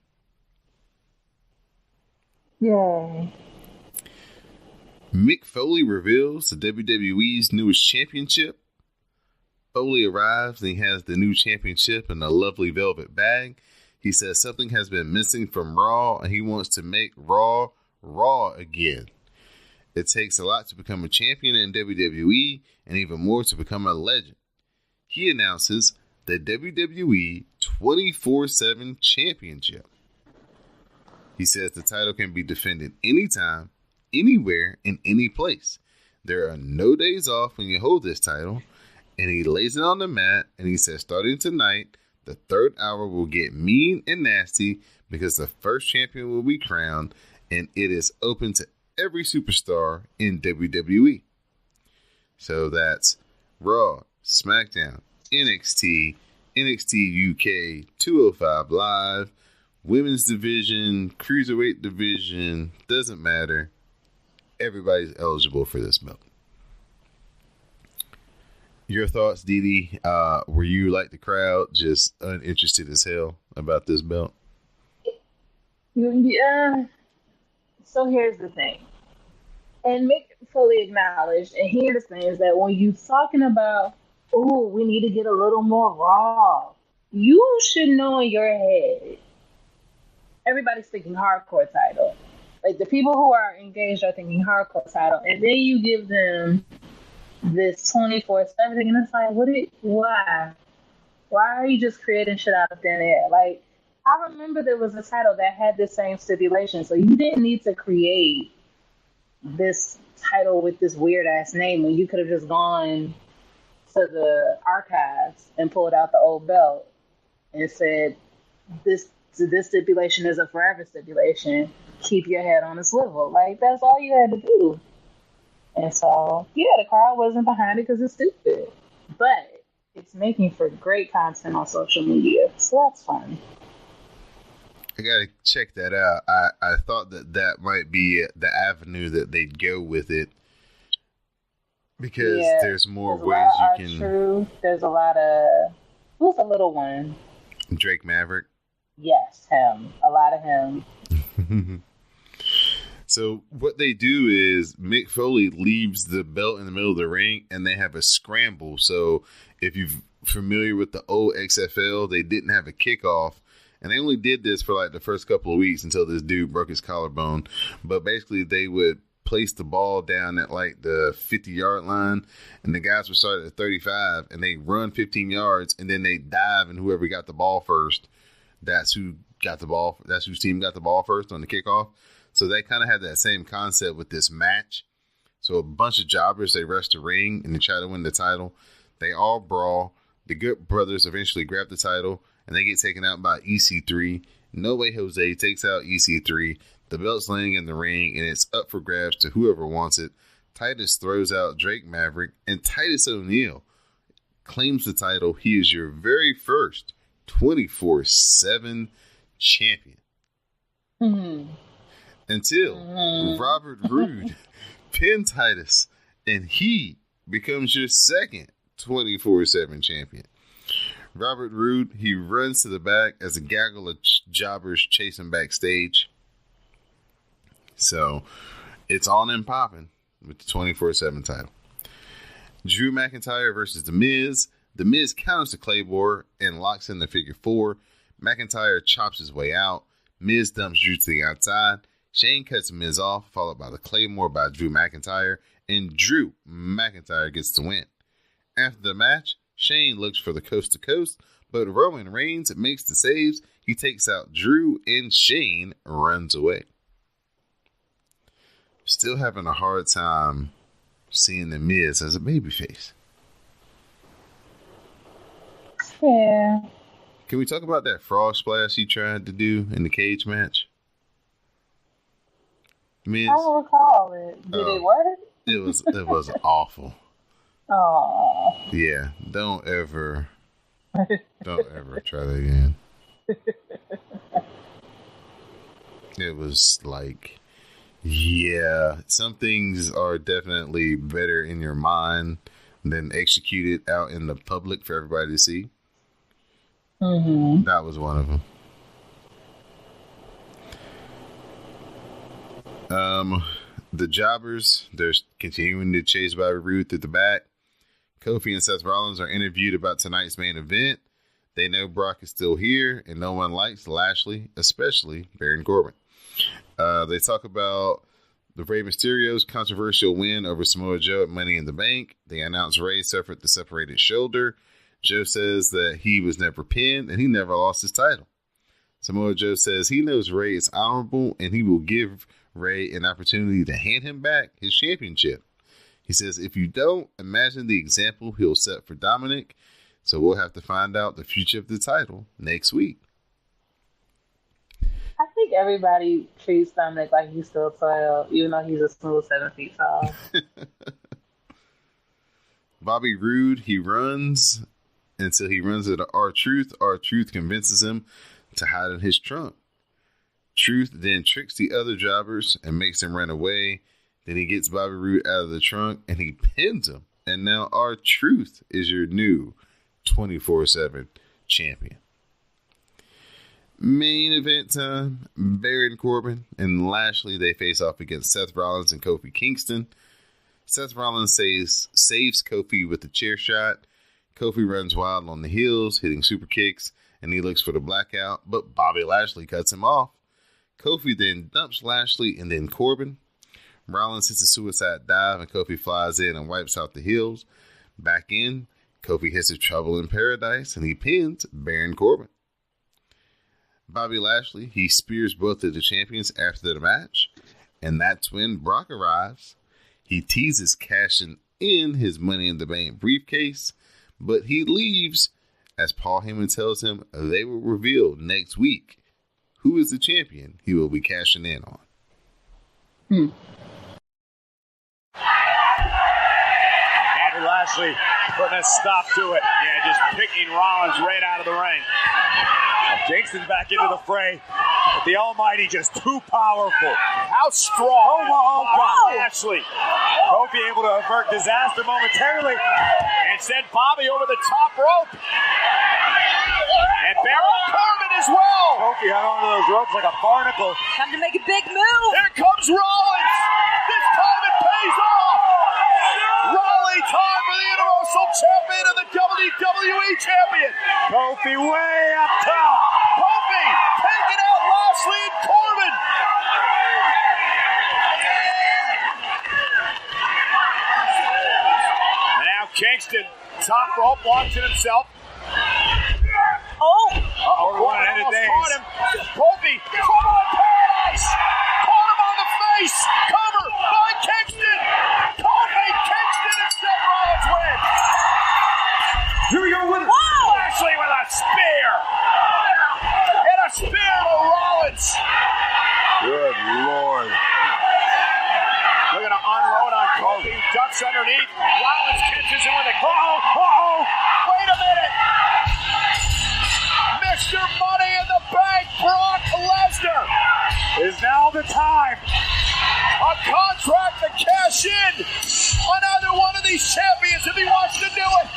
Speaker 5: Yay.
Speaker 4: Mick Foley reveals the WWE's newest championship. Foley arrives, and he has the new championship in a lovely velvet bag. He says something has been missing from Raw, and he wants to make Raw again. It takes a lot to become a champion in WWE, and even more to become a legend. he announces the WWE 24/7 Championship. He says the title can be defended anytime, anywhere, in any place. There are no days off when you hold this title. And he lays it on the mat and he says, starting tonight, the third hour will get mean and nasty because the first champion will be crowned, and it is open to every superstar in WWE. So that's Raw, SmackDown, NXT, NXT UK, 205 Live, Women's Division, Cruiserweight Division, doesn't matter. Everybody's eligible for this belt. Your thoughts, Dee? Were you like the crowd, just uninterested as hell about this belt?
Speaker 5: Yeah. So here's the thing. And Mick fully acknowledged, and here's the thing, is that when you're talking about, oh, we need to get a little more Raw, you should know in your head, everybody's thinking hardcore title. Like, the people who are engaged are thinking hardcore title, and then you give them this 24/7 thing, and it's like, why? Why are you just creating shit out of thin air? Like, I remember there was a title that had the same stipulation, so you didn't need to create this title with this weird ass name when you could have just gone to the archives and pulled out the old belt and said, this stipulation is a forever stipulation. Keep your head on a swivel. Like, that's all you had to do. And so, yeah, the crowd wasn't behind it because it's stupid. But it's making for great content on social media. So that's fun.
Speaker 4: I gotta check that out. I thought that might be the avenue that they'd go with it. Because there's more ways you can...
Speaker 5: True. There's a lot of... Who's the little one?
Speaker 4: Drake Maverick.
Speaker 5: Yes, him. A lot of him.
Speaker 4: So what they do is Mick Foley leaves the belt in the middle of the ring and they have a scramble. So if you're familiar with the old XFL, they didn't have a kickoff. And they only did this for like the first couple of weeks until this dude broke his collarbone. But basically they would place the ball down at like the 50-yard line, and the guys would start at 35 and they run 15 yards and then they dive, and whoever got the ball first, that's who got the ball. That's whose team got the ball first on the kickoff. So they kind of have that same concept with this match. So a bunch of jobbers, they rush the ring and they try to win the title. They all brawl. The Good Brothers eventually grab the title and they get taken out by EC3. No Way Jose takes out EC3. The belt's laying in the ring and it's up for grabs to whoever wants it. Titus throws out Drake Maverick, and Titus O'Neil claims the title. He is your very first 24/7 champion.
Speaker 5: Mm-hmm.
Speaker 4: Until Robert Roode pinned Titus, and he becomes your second 24/7 champion. Robert Roode, he runs to the back as a gaggle of jobbers chase him backstage. So it's on and popping with the 24/7 title. Drew McIntyre versus The Miz. The Miz counters the Claymore and locks in the figure 4. McIntyre chops his way out. Miz dumps Drew to the outside. Shane cuts Miz off, followed by the Claymore by Drew McIntyre, and Drew McIntyre gets the win. After the match, Shane looks for the coast to coast, but Roman Reigns makes the saves. He takes out Drew, and Shane runs away. Still having a hard time seeing The Miz as a babyface.
Speaker 5: Yeah.
Speaker 4: Can we talk about that frog splash he tried to do in the cage match? Miz?
Speaker 5: I don't recall it. Did it work?
Speaker 4: It was awful.
Speaker 5: Oh.
Speaker 4: Yeah, don't ever try that again. It was like, yeah, some things are definitely better in your mind than executed out in the public for everybody to see.
Speaker 5: Mm-hmm.
Speaker 4: That was one of them. The jobbers, they're continuing to chase Bobby Roode through the back. Kofi and Seth Rollins are interviewed about tonight's main event. They know Brock is still here, and no one likes Lashley, especially Baron Corbin. They talk about the Rey Mysterio's controversial win over Samoa Joe at Money in the Bank. They announce Rey suffered the separated shoulder. Joe says that he was never pinned and he never lost his title. Samoa Joe says he knows Ray is honorable and he will give Ray an opportunity to hand him back his championship. He says, if you don't, imagine the example he'll set for Dominic. So we'll have to find out the future of the title next week.
Speaker 5: I think everybody treats Dominic like he's still 12, even though he's a smooth 7 feet tall.
Speaker 4: Bobby Roode, he runs until he runs into R-Truth. R-Truth convinces him to hide in his trunk. Truth then tricks the other jobbers and makes them run away. Then he gets Bobby Roode out of the trunk and he pins him. And now R-Truth is your new 24/7 champion. Main event time. Baron Corbin and Lashley, they face off against Seth Rollins and Kofi Kingston. Seth Rollins saves Kofi with the chair shot. Kofi runs wild on the heels, hitting super kicks, and he looks for the blackout, but Bobby Lashley cuts him off. Kofi then dumps Lashley and then Corbin. Rollins hits a suicide dive and Kofi flies in and wipes out the heels. Back in, Kofi hits a Trouble in Paradise and he pins Baron Corbin. Bobby Lashley, he spears both of the champions after the match, and that's when Brock arrives. He teases cashing in his Money in the Bank briefcase, but he leaves as Paul Heyman tells him they will reveal next week who is the champion he will be cashing in on.
Speaker 3: Bobby Lashley putting a stop to it. Yeah, just picking Rollins right out of the ring. Kingston back into the fray. But the Almighty just too powerful. How strong is Lashley? Kofi able to avert disaster momentarily and send Bobby over the top rope. And Baron Corbin as well. Kofi hung onto those ropes like a barnacle.
Speaker 6: Time to make a big move.
Speaker 3: Here comes Rollins. This time it pays off. Raleigh time for the Universal Champion and the WWE Champion. Kofi way up top. Kofi taking out Lashley and Corbin. And now Kingston, top rope, launching himself. Corbin almost caught him. Kofi, Trouble in Paradise. Caught him on the face. Cover by Kingston. Kofi, Kingston, and Seth Rollins win. Here we go with Lashley with a spear. And a spear to Rollins. Good Lord. Looking to unload on Kofi. Ducks underneath. Rollins catches him with a wait a minute. Mr. Money in the Bank, Brock Lesnar, is now the time. A contract to cash in on either one of these champions if he wants to do it.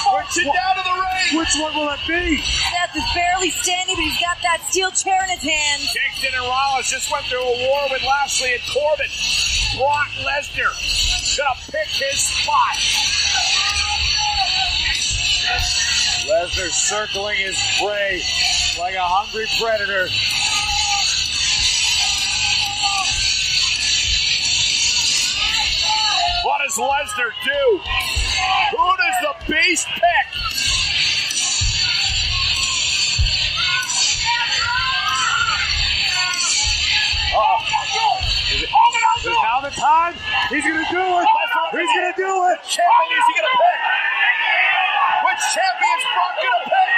Speaker 3: Push it down to the ring. Which one will it be?
Speaker 6: Seth is barely standing, but he's got that steel chair in his hand.
Speaker 3: Kingston and Rollins just went through a war with Lashley and Corbin. Brock Lesnar gonna pick his spot. Lesnar circling his prey like a hungry predator. What does Lesnar do? Who does the Beast pick? Is it now the time? He's going to do it. He's going to do it. Which champion is he going to pick? Which champion's Brock going to pick?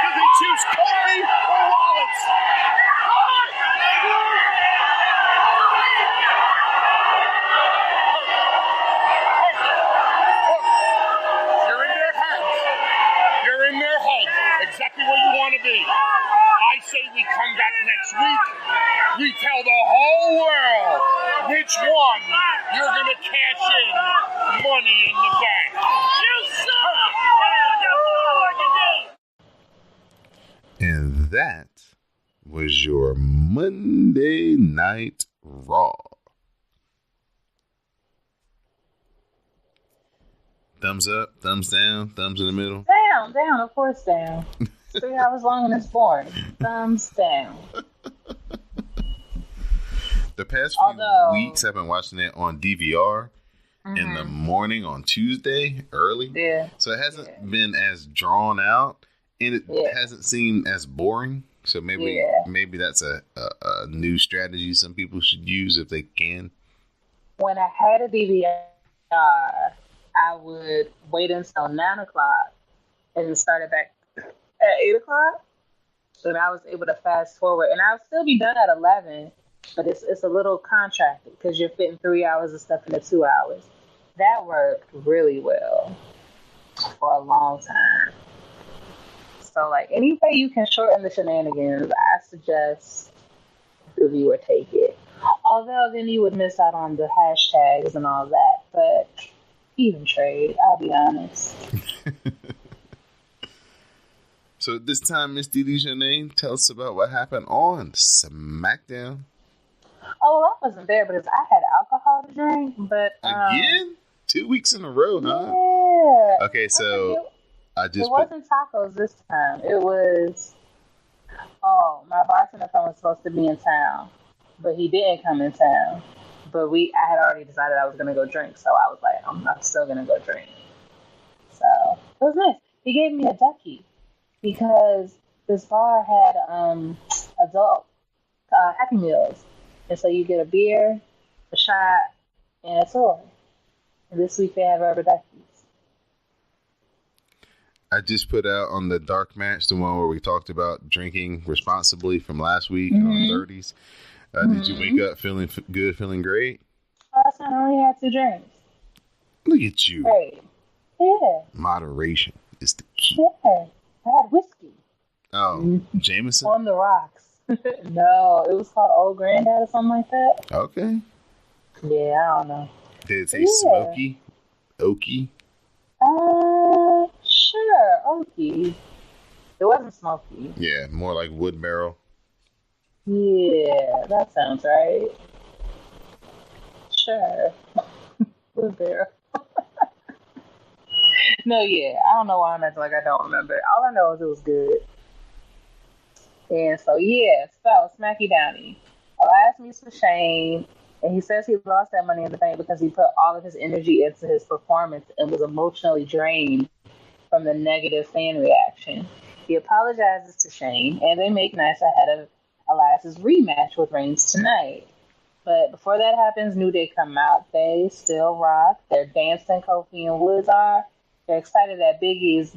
Speaker 3: Does he choose Kofi or Rollins? You're in their heads. You're in their heads. Exactly where you want to be. I say we come back next week. We tell the whole world which one you're going to cash in Money in the Bank.
Speaker 4: And that was your Monday Night Raw. Thumbs up, thumbs down, thumbs in the middle.
Speaker 5: Down, of course down. 3 hours long and it's boring. Thumbs down.
Speaker 4: The past few weeks I've been watching it on DVR, in the morning on Tuesday, early.
Speaker 5: Yeah.
Speaker 4: So it hasn't been as drawn out, and it hasn't seemed as boring. So maybe that's a new strategy some people should use if they can.
Speaker 5: When I had a DVR, I would wait until 9 o'clock and then start it back at 8 o'clock. And I was able to fast forward. And I'll still be done at 11, but it's a little contracted because you're fitting 3 hours of stuff into 2 hours. That worked really well for a long time. So, like, any way you can shorten the shenanigans, I suggest the viewer take it. Although then you would miss out on the hashtags and all that. But even trade, I'll be honest.
Speaker 4: So this time, Miss Didi Janine, tell us about what happened on SmackDown.
Speaker 5: Oh, well, I wasn't there because I had alcohol to drink. But
Speaker 4: again, 2 weeks in a row, huh?
Speaker 5: Yeah.
Speaker 4: Okay, so
Speaker 5: it wasn't tacos this time. It was. Oh, my bartender friend was supposed to be in town, but he didn't come in town. But I had already decided I was gonna go drink, so I was like, I'm still gonna go drink. So it was nice. He gave me a ducky because this bar had adult Happy Meals, and so you get a beer, a shot, and a toy. And this week they have rubber duckies.
Speaker 4: I just put out on the dark match, the one where we talked about drinking responsibly from last week on 30s. Did you wake up feeling good, feeling great?
Speaker 5: Last time I only had 2 drinks.
Speaker 4: Look at you.
Speaker 5: Great. Yeah.
Speaker 4: Moderation is the key.
Speaker 5: Yeah. I had whiskey.
Speaker 4: Oh, Jameson?
Speaker 5: On the rocks. No, it was called Old Granddad or something like that.
Speaker 4: Okay.
Speaker 5: Yeah, I don't know.
Speaker 4: Did it taste smoky? Oaky?
Speaker 5: Sure, oaky. It wasn't smoky.
Speaker 4: Yeah, more like wood barrel.
Speaker 5: Yeah, that sounds right. Sure. Wood barrel. No, yeah, I don't know why I'm acting like I don't remember. All I know is it was good. And so, Smacky Downy. Elias meets with Shane, and he says he lost that Money in the Bank because he put all of his energy into his performance and was emotionally drained from the negative fan reaction. He apologizes to Shane, and they make nice ahead of Elias's rematch with Reigns tonight. But before that happens, New Day come out. They still rock. They're dancing. Kofi and Woods are. They're excited that Big E is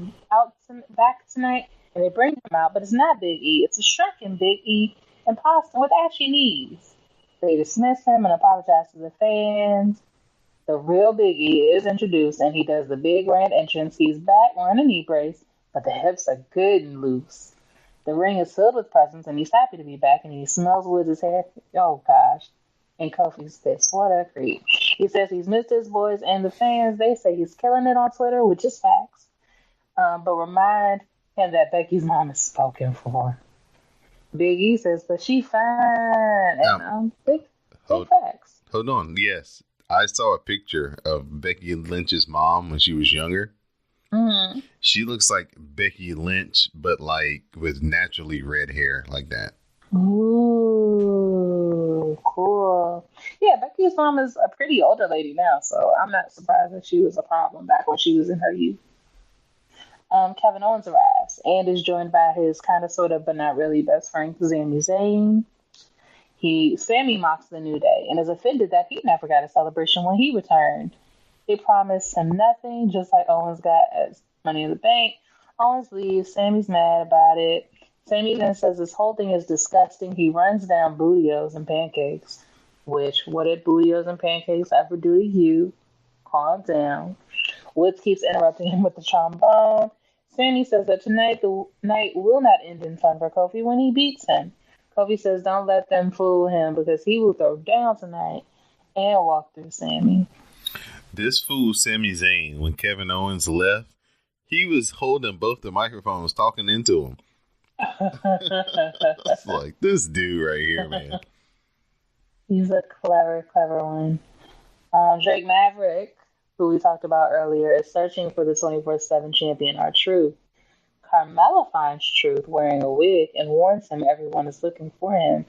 Speaker 5: back tonight, and they bring him out. But it's not Big E. It's a shrunken Big E imposter with ashy knees. They dismiss him and apologize to the fans. The real Big E is introduced, and he does the big grand entrance. He's back wearing a knee brace, but the hips are good and loose. The ring is filled with presents, and he's happy to be back, and he smells Woods' hair. Oh, gosh. And Kofi's pissed. What a creep. He says he's missed his boys and the fans. They say he's killing it on Twitter, which is facts. But remind him that Becky's mom is spoken for. Big E says, but she fine. And big facts.
Speaker 4: Hold on. Yes. I saw a picture of Becky Lynch's mom when she was younger.
Speaker 5: Mm-hmm.
Speaker 4: She looks like Becky Lynch, but like with naturally red hair like that.
Speaker 5: Ooh, cool. Yeah, Becky's mom is a pretty older lady now, so I'm not surprised that she was a problem back when she was in her youth. Kevin Owens arrives and is joined by his kind of, sort of, but not really best friend, Sami Zayn. Sammy mocks the New Day and is offended that he never got a celebration when he returned. They promised him nothing, just like Owens got as Money in the Bank. Owens leaves. Sammy's mad about it. Sammy then says this whole thing is disgusting. He runs down Bootios and Pancakes. Which, what did Bootios and Pancakes ever do to you? Calm down. Woods keeps interrupting him with the trombone. Sammy says that tonight the night will not end in fun for Kofi when he beats him. Kofi says don't let them fool him because he will throw down tonight and walk through Sammy.
Speaker 4: This fool Sami Zayn, when Kevin Owens left, he was holding both the microphones talking into him. It's like, this dude right here, man.
Speaker 5: He's a clever one. Drake Maverick, who we talked about earlier, is searching for the 24/7 champion, R-Truth. Carmella finds Truth wearing a wig and warns him everyone is looking for him.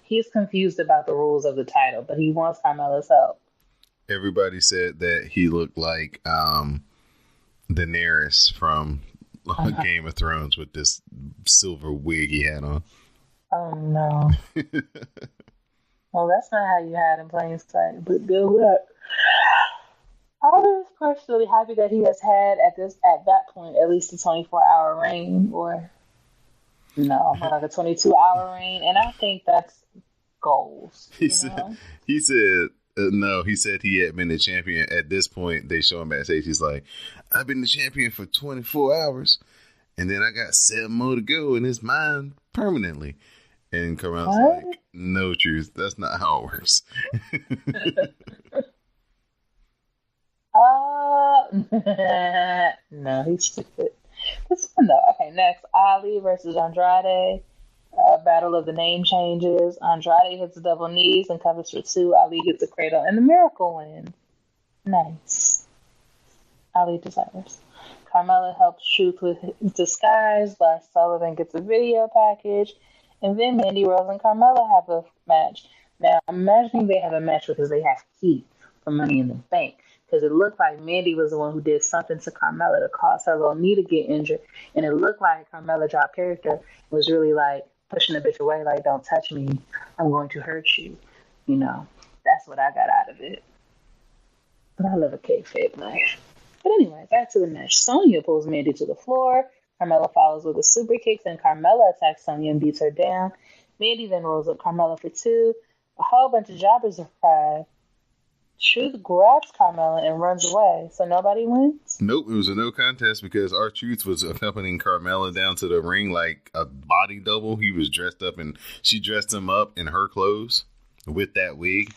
Speaker 5: He's confused about the rules of the title, but he wants Carmella's help.
Speaker 4: everybody said that he looked like Daenerys from Game of Thrones with this silver wig he had on.
Speaker 5: Oh no. Well, that's not how you had in plain sight, but good luck. I was personally happy that he has had at that point at least a 24-hour reign, or no, like a 22-hour reign, and I think that's goals.
Speaker 4: He said no. He said he had been the champion. At this point, they show him backstage. He's like, I've been the champion for 24 hours, and then I got 7 more to go, and it's mine permanently. And Carmella's like, no, Truth. That's not how it works.
Speaker 5: No, he's stupid. This one though. Okay, next, Ali versus Andrade. Battle of the name changes. Andrade hits the double knees and covers for 2. Ali gets a cradle and the miracle win. Nice. Ali deserves. Carmella helps Truth with his disguise. Lars Sullivan gets a video package. And then Mandy Rose and Carmella have a match. Now, I'm imagining they have a match because they have heat for Money in the Bank. Because it looked like Mandy was the one who did something to Carmella to cause her little knee to get injured. And it looked like Carmella dropped character, was really like pushing the bitch away, like, don't touch me. I'm going to hurt you. You know, that's what I got out of it. But I love a kayfabe match. But anyway, back to the match. Sonya pulls Mandy to the floor. Carmella follows with a super kick, then Carmella attacks Sonya and beats her down. Mandy then rolls up Carmella for 2. A whole bunch of jobbers arrive. Truth grabs Carmella and runs away, so nobody wins?
Speaker 4: Nope, it was a no contest because R-Truth was accompanying Carmella down to the ring like a body double. He was dressed up and she dressed him up in her clothes with that wig.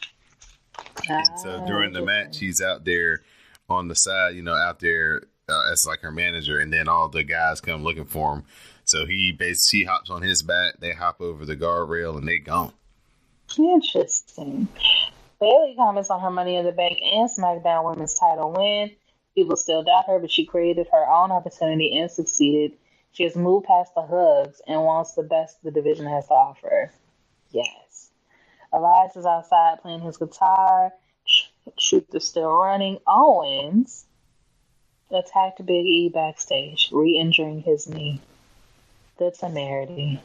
Speaker 4: And so during the match, he's out there on the side, you know, out there as like her manager, and then all the guys come looking for him. So he hops on his back, they hop over the guardrail, and they gone.
Speaker 5: Interesting. Bayley comments on her Money in the Bank and SmackDown Women's title win. People still doubt her, but she created her own opportunity and succeeded. She has moved past the hugs and wants the best the division has to offer. Yes. Elias is outside playing his guitar. Truth is still running. Owens attacked Big E backstage, re-injuring his knee. The temerity.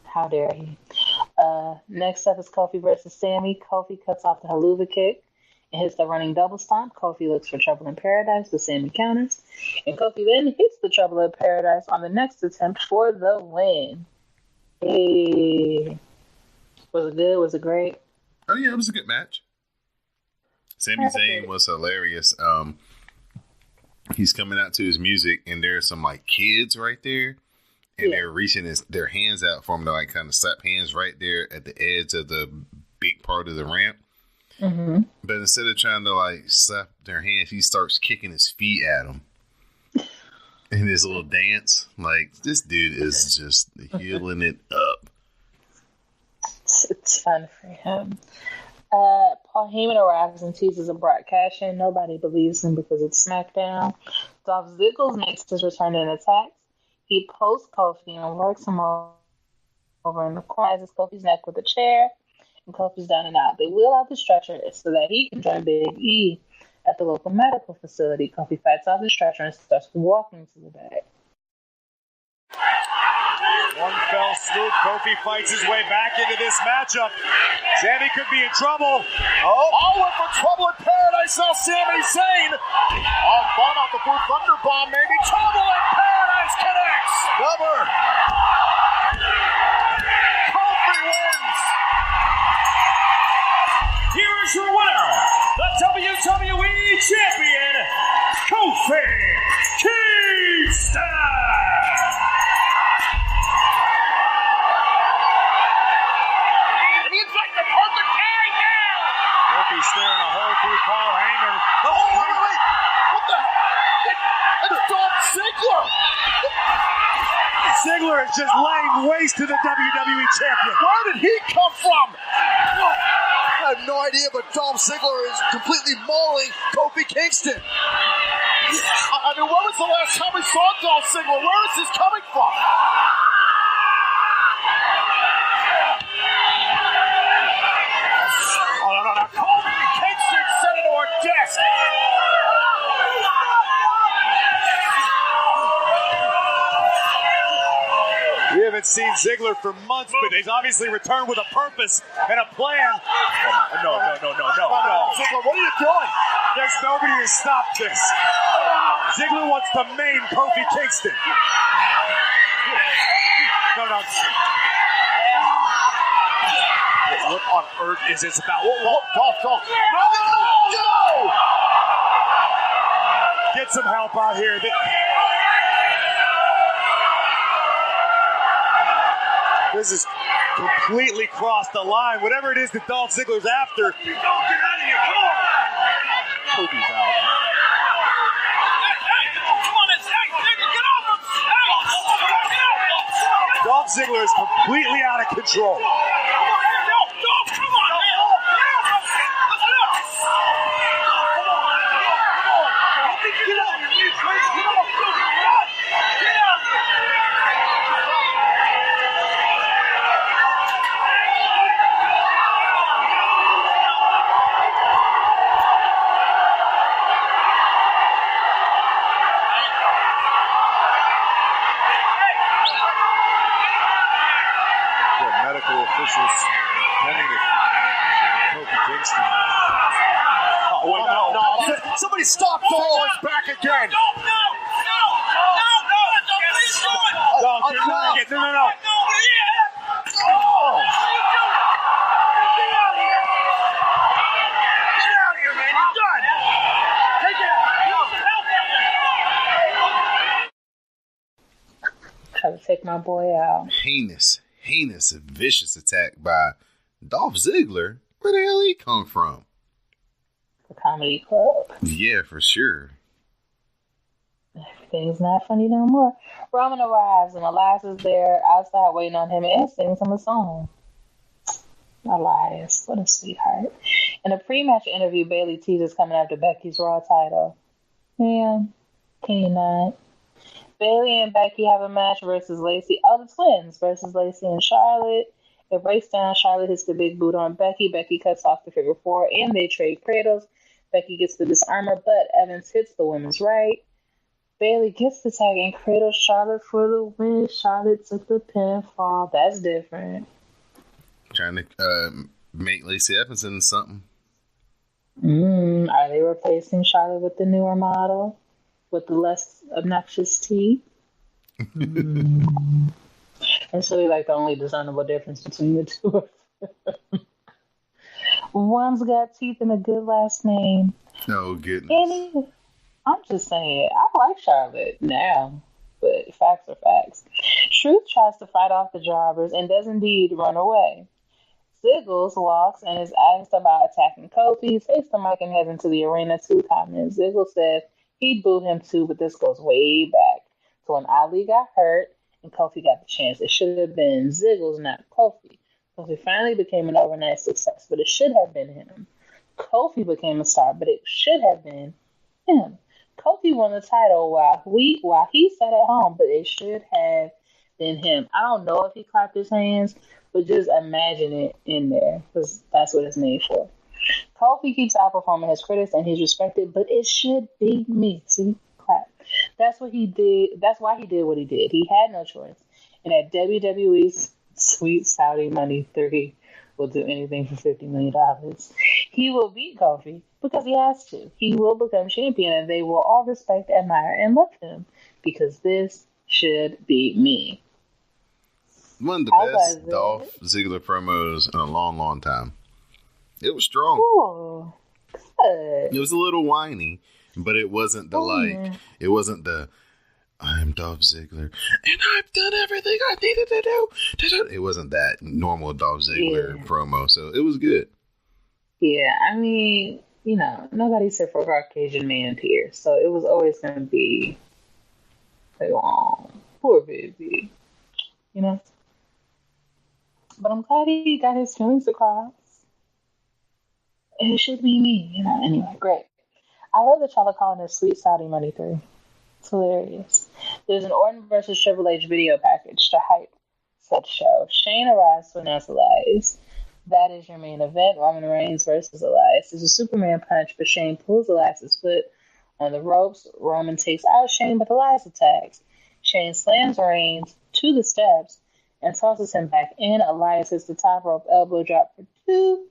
Speaker 5: How dare he? Next up is Kofi versus Sammy. Kofi cuts off the haluva kick and hits the running double stomp. Kofi looks for Trouble in Paradise, but Sammy counters. And Kofi then hits the Trouble in Paradise on the next attempt for the win. Hey. Was it good? Was it great?
Speaker 4: Oh, yeah, it was a good match. Sami Zayn was hilarious. He's coming out to his music, and there's some, like, kids right there. And they're reaching their hands out for him to like kind of slap hands right there at the edge of the big part of the ramp. Mm-hmm. But instead of trying to like slap their hands, he starts kicking his feet at them in his little dance. Like, this dude is just healing it up.
Speaker 5: It's fun for him. Paul Heyman arrives and teases a Brock cash-in. Nobody believes him because it's SmackDown. Dolph Ziggler makes his return and attacks. He posts Kofi and works him over in the corner, as Kofi's neck with a chair, and Kofi's down and out. They wheel out the stretcher so that he can join Big E at the local medical facility. Kofi fights off the stretcher and starts walking to the back.
Speaker 3: One fell swoop. Kofi fights his way back into this matchup. Sami could be in trouble. Oh, went for Trouble in Paradise. Now Sami Zayn. Oh, fun off the Blue Thunder Bomb, maybe. Trouble in Paradise connects. Cover. Kofi wins. Here is your winner, the WWE Champion, Kofi Kingston. Kofi's staring a hole through Paul Heyman. Oh, wait. What the heck? It's Dolph Ziggler. Ziggler is just laying waste to the WWE Champion. Where did he come from? I have no idea, but Dolph Ziggler is completely mauling Kofi Kingston. I mean, when was the last time we saw Dolph Ziggler? Where is this coming from? Oh, no. Kofi Kingston set into a seen Ziggler for months, but he's obviously returned with a purpose and a plan. No.
Speaker 7: Ziggler, what are you doing?
Speaker 3: There's nobody to stop this. Ziggler wants to maim Kofi Kingston. No. What on earth is this about?
Speaker 7: Dolph. No!
Speaker 3: Get some help out here. This is completely crossed the line. Whatever it is that Dolph Ziggler's after. Get out of here. Come on. Kofi's out. Dolph Ziggler is completely out of control. Officials pending to Kofi Kingston. Oh, wait, no.
Speaker 7: Somebody stop Dolph. It's back again.
Speaker 3: No.
Speaker 5: Try to take my boy out.
Speaker 4: Heinous and vicious attack by Dolph Ziggler. Where the hell he come from?
Speaker 5: The comedy club.
Speaker 4: Yeah, for sure.
Speaker 5: Everything's not funny no more. Roman arrives and Elias is there outside waiting on him and sings him a song. Elias, what a sweetheart. In a pre-match interview, Bayley teases coming after Becky's Raw title. Man, can you not? Bayley and Becky have a match versus Lacey. Oh, the twins versus Lacey and Charlotte. It breaks down. Charlotte hits the big boot on Becky. Becky cuts off the figure four, and they trade cradles. Becky gets the disarmer, but Evans hits the women's right. Bayley gets the tag and cradles Charlotte for the win. Charlotte took the pinfall. That's different.
Speaker 4: Trying to make Lacey Evans into something.
Speaker 5: Are they replacing Charlotte with the newer model? With the less obnoxious teeth? That's really like the only discernible difference between the two of them. One's got teeth and a good last name.
Speaker 4: Oh, goodness.
Speaker 5: I'm just saying, I like Charlotte now, but facts are facts. Truth tries to fight off the jobbers and does indeed run away. Ziggles walks and is asked about attacking Kofi. He takes the mic and heads into the arena. 2 comments. Ziggles said he'd boo him too, but this goes way back to when Ali got hurt and Kofi got the chance. It should have been Ziggles, not Kofi. Kofi finally became an overnight success, but it should have been him. Kofi became a star, but it should have been him. Kofi won the title while he sat at home, but it should have been him. I don't know if he clapped his hands, but just imagine it in there, because that's what it's made for. Kofi keeps outperforming his critics, and he's respected, but it should be me. See? Clap. That's what he did. That's why he did what he did. He had no choice. And at WWE's Sweet Saudi Money 3 will do anything for $50 million. He will beat Kofi because he has to. He will become champion, and they will all respect, admire, and love him because this should be me.
Speaker 4: One of the best Dolph Ziggler promos in a long, long time. It was strong.
Speaker 5: Ooh, good.
Speaker 4: It was a little whiny, but it wasn't the it wasn't the I'm Dolph Ziggler and I've done everything I needed to do. It wasn't that normal Dolph Ziggler promo, so it was good.
Speaker 5: Yeah, I mean, you know, nobody said for Caucasian man here, so it was always going to be like, oh, poor baby, you know. But I'm glad he got his feelings across. It should be me, you know. Anyway, great. I love that y'all are calling this Sweet Saudi Money 3. It's hilarious. There's an Orton versus Triple H video package to hype such show. Shane arrives to announce Elias. That is your main event. Roman Reigns versus Elias. There's a Superman punch, but Shane pulls Elias' foot on the ropes. Roman takes out Shane, but Elias attacks. Shane slams Reigns to the steps, and tosses him back in. Elias hits the top rope elbow drop for 2.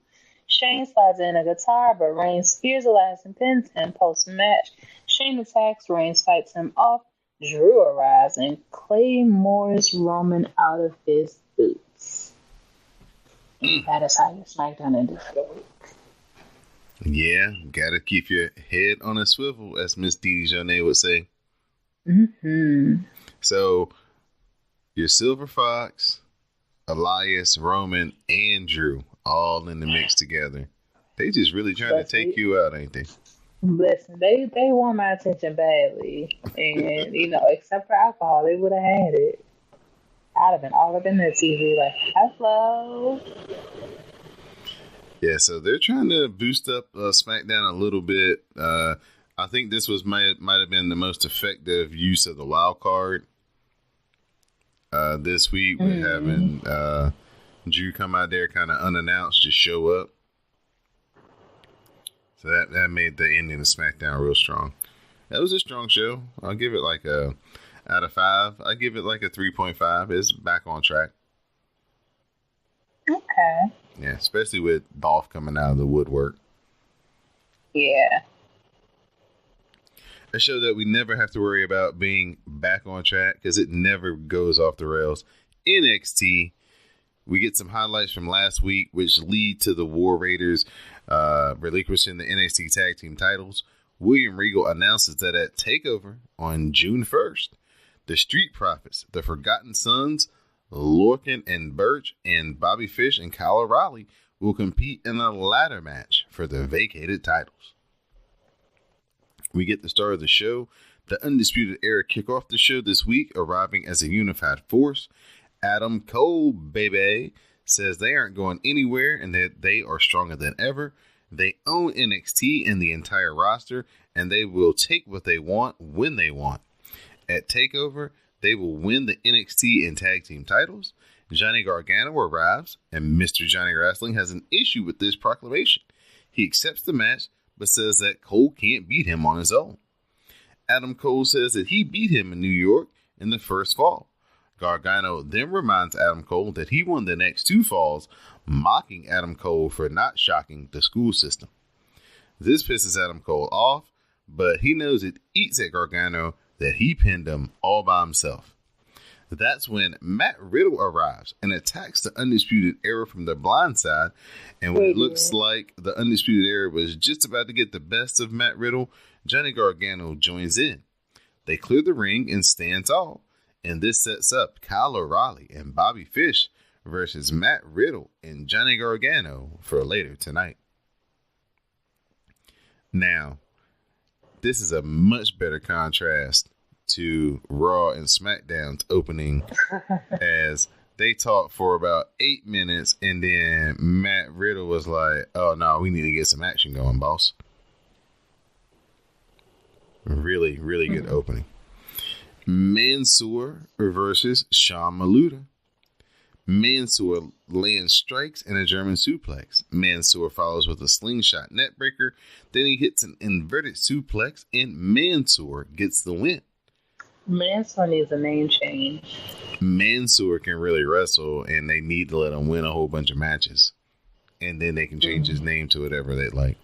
Speaker 5: Shane slides in a guitar, but Reigns spears Elias and pins him. Post-match, Shane attacks, Reigns fights him off. Drew arrives and claymores Roman out of his boots. That is how you SmackDown ended for the week.
Speaker 4: Yeah, gotta keep your head on a swivel, as Miss Dee Dee Jonay would say.
Speaker 5: Mm-hmm.
Speaker 4: So, your Silver Fox, Elias, Roman, and Drew all in the mix together. They just really trying to take you out, ain't they?
Speaker 5: Listen, they want my attention badly. And, except for alcohol, they would have had it. I'd have been all up in their TV like, hello.
Speaker 4: Yeah, so they're trying to boost up SmackDown a little bit. I think this might have been the most effective use of the wild card this week with having Drew come out there kind of unannounced, just show up. So that made the ending of SmackDown real strong. That was a strong show. I'll give it like a out of 5. I give it like a 3.5. It's back on track.
Speaker 5: Okay.
Speaker 4: Yeah, especially with Dolph coming out of the woodwork.
Speaker 5: Yeah.
Speaker 4: A show that we never have to worry about being back on track because it never goes off the rails. NXT. We get some highlights from last week, which lead to the War Raiders relinquishing the NXT Tag Team titles. William Regal announces that at TakeOver on June 1st, the Street Profits, the Forgotten Sons, Lorcan and Birch, and Bobby Fish and Kyle O'Reilly will compete in a ladder match for the vacated titles. We get the star of the show. The Undisputed Era kick off the show this week, arriving as a unified force. Adam Cole, baby, says they aren't going anywhere and that they are stronger than ever. They own NXT and the entire roster, and they will take what they want when they want. At TakeOver, they will win the NXT and Tag Team titles. Johnny Gargano arrives, and Mr. Johnny Wrestling has an issue with this proclamation. He accepts the match, but says that Cole can't beat him on his own. Adam Cole says that he beat him in New York in the first fall. Gargano then reminds Adam Cole that he won the next 2 falls, mocking Adam Cole for not shocking the school system. This pisses Adam Cole off, but he knows it eats at Gargano that he pinned him all by himself. That's when Matt Riddle arrives and attacks the Undisputed Era from the blind side, and when it looks like the Undisputed Era was just about to get the best of Matt Riddle, Johnny Gargano joins in. They clear the ring and stand tall, and this sets up Kyle O'Reilly and Bobby Fish versus Matt Riddle and Johnny Gargano for later tonight. Now, this is a much better contrast to Raw and SmackDown's opening as they talked for about 8 minutes and then Matt Riddle was like, oh no, we need to get some action going, boss. Really, really good opening. Mansoor versus Sean Maluda. Mansoor lands strikes and a German suplex. Mansoor follows with a slingshot neckbreaker. Then he hits an inverted suplex and Mansoor gets the win.
Speaker 5: Mansoor needs a name change.
Speaker 4: Mansoor can really wrestle and they need to let him win a whole bunch of matches. And then they can change his name to whatever they like.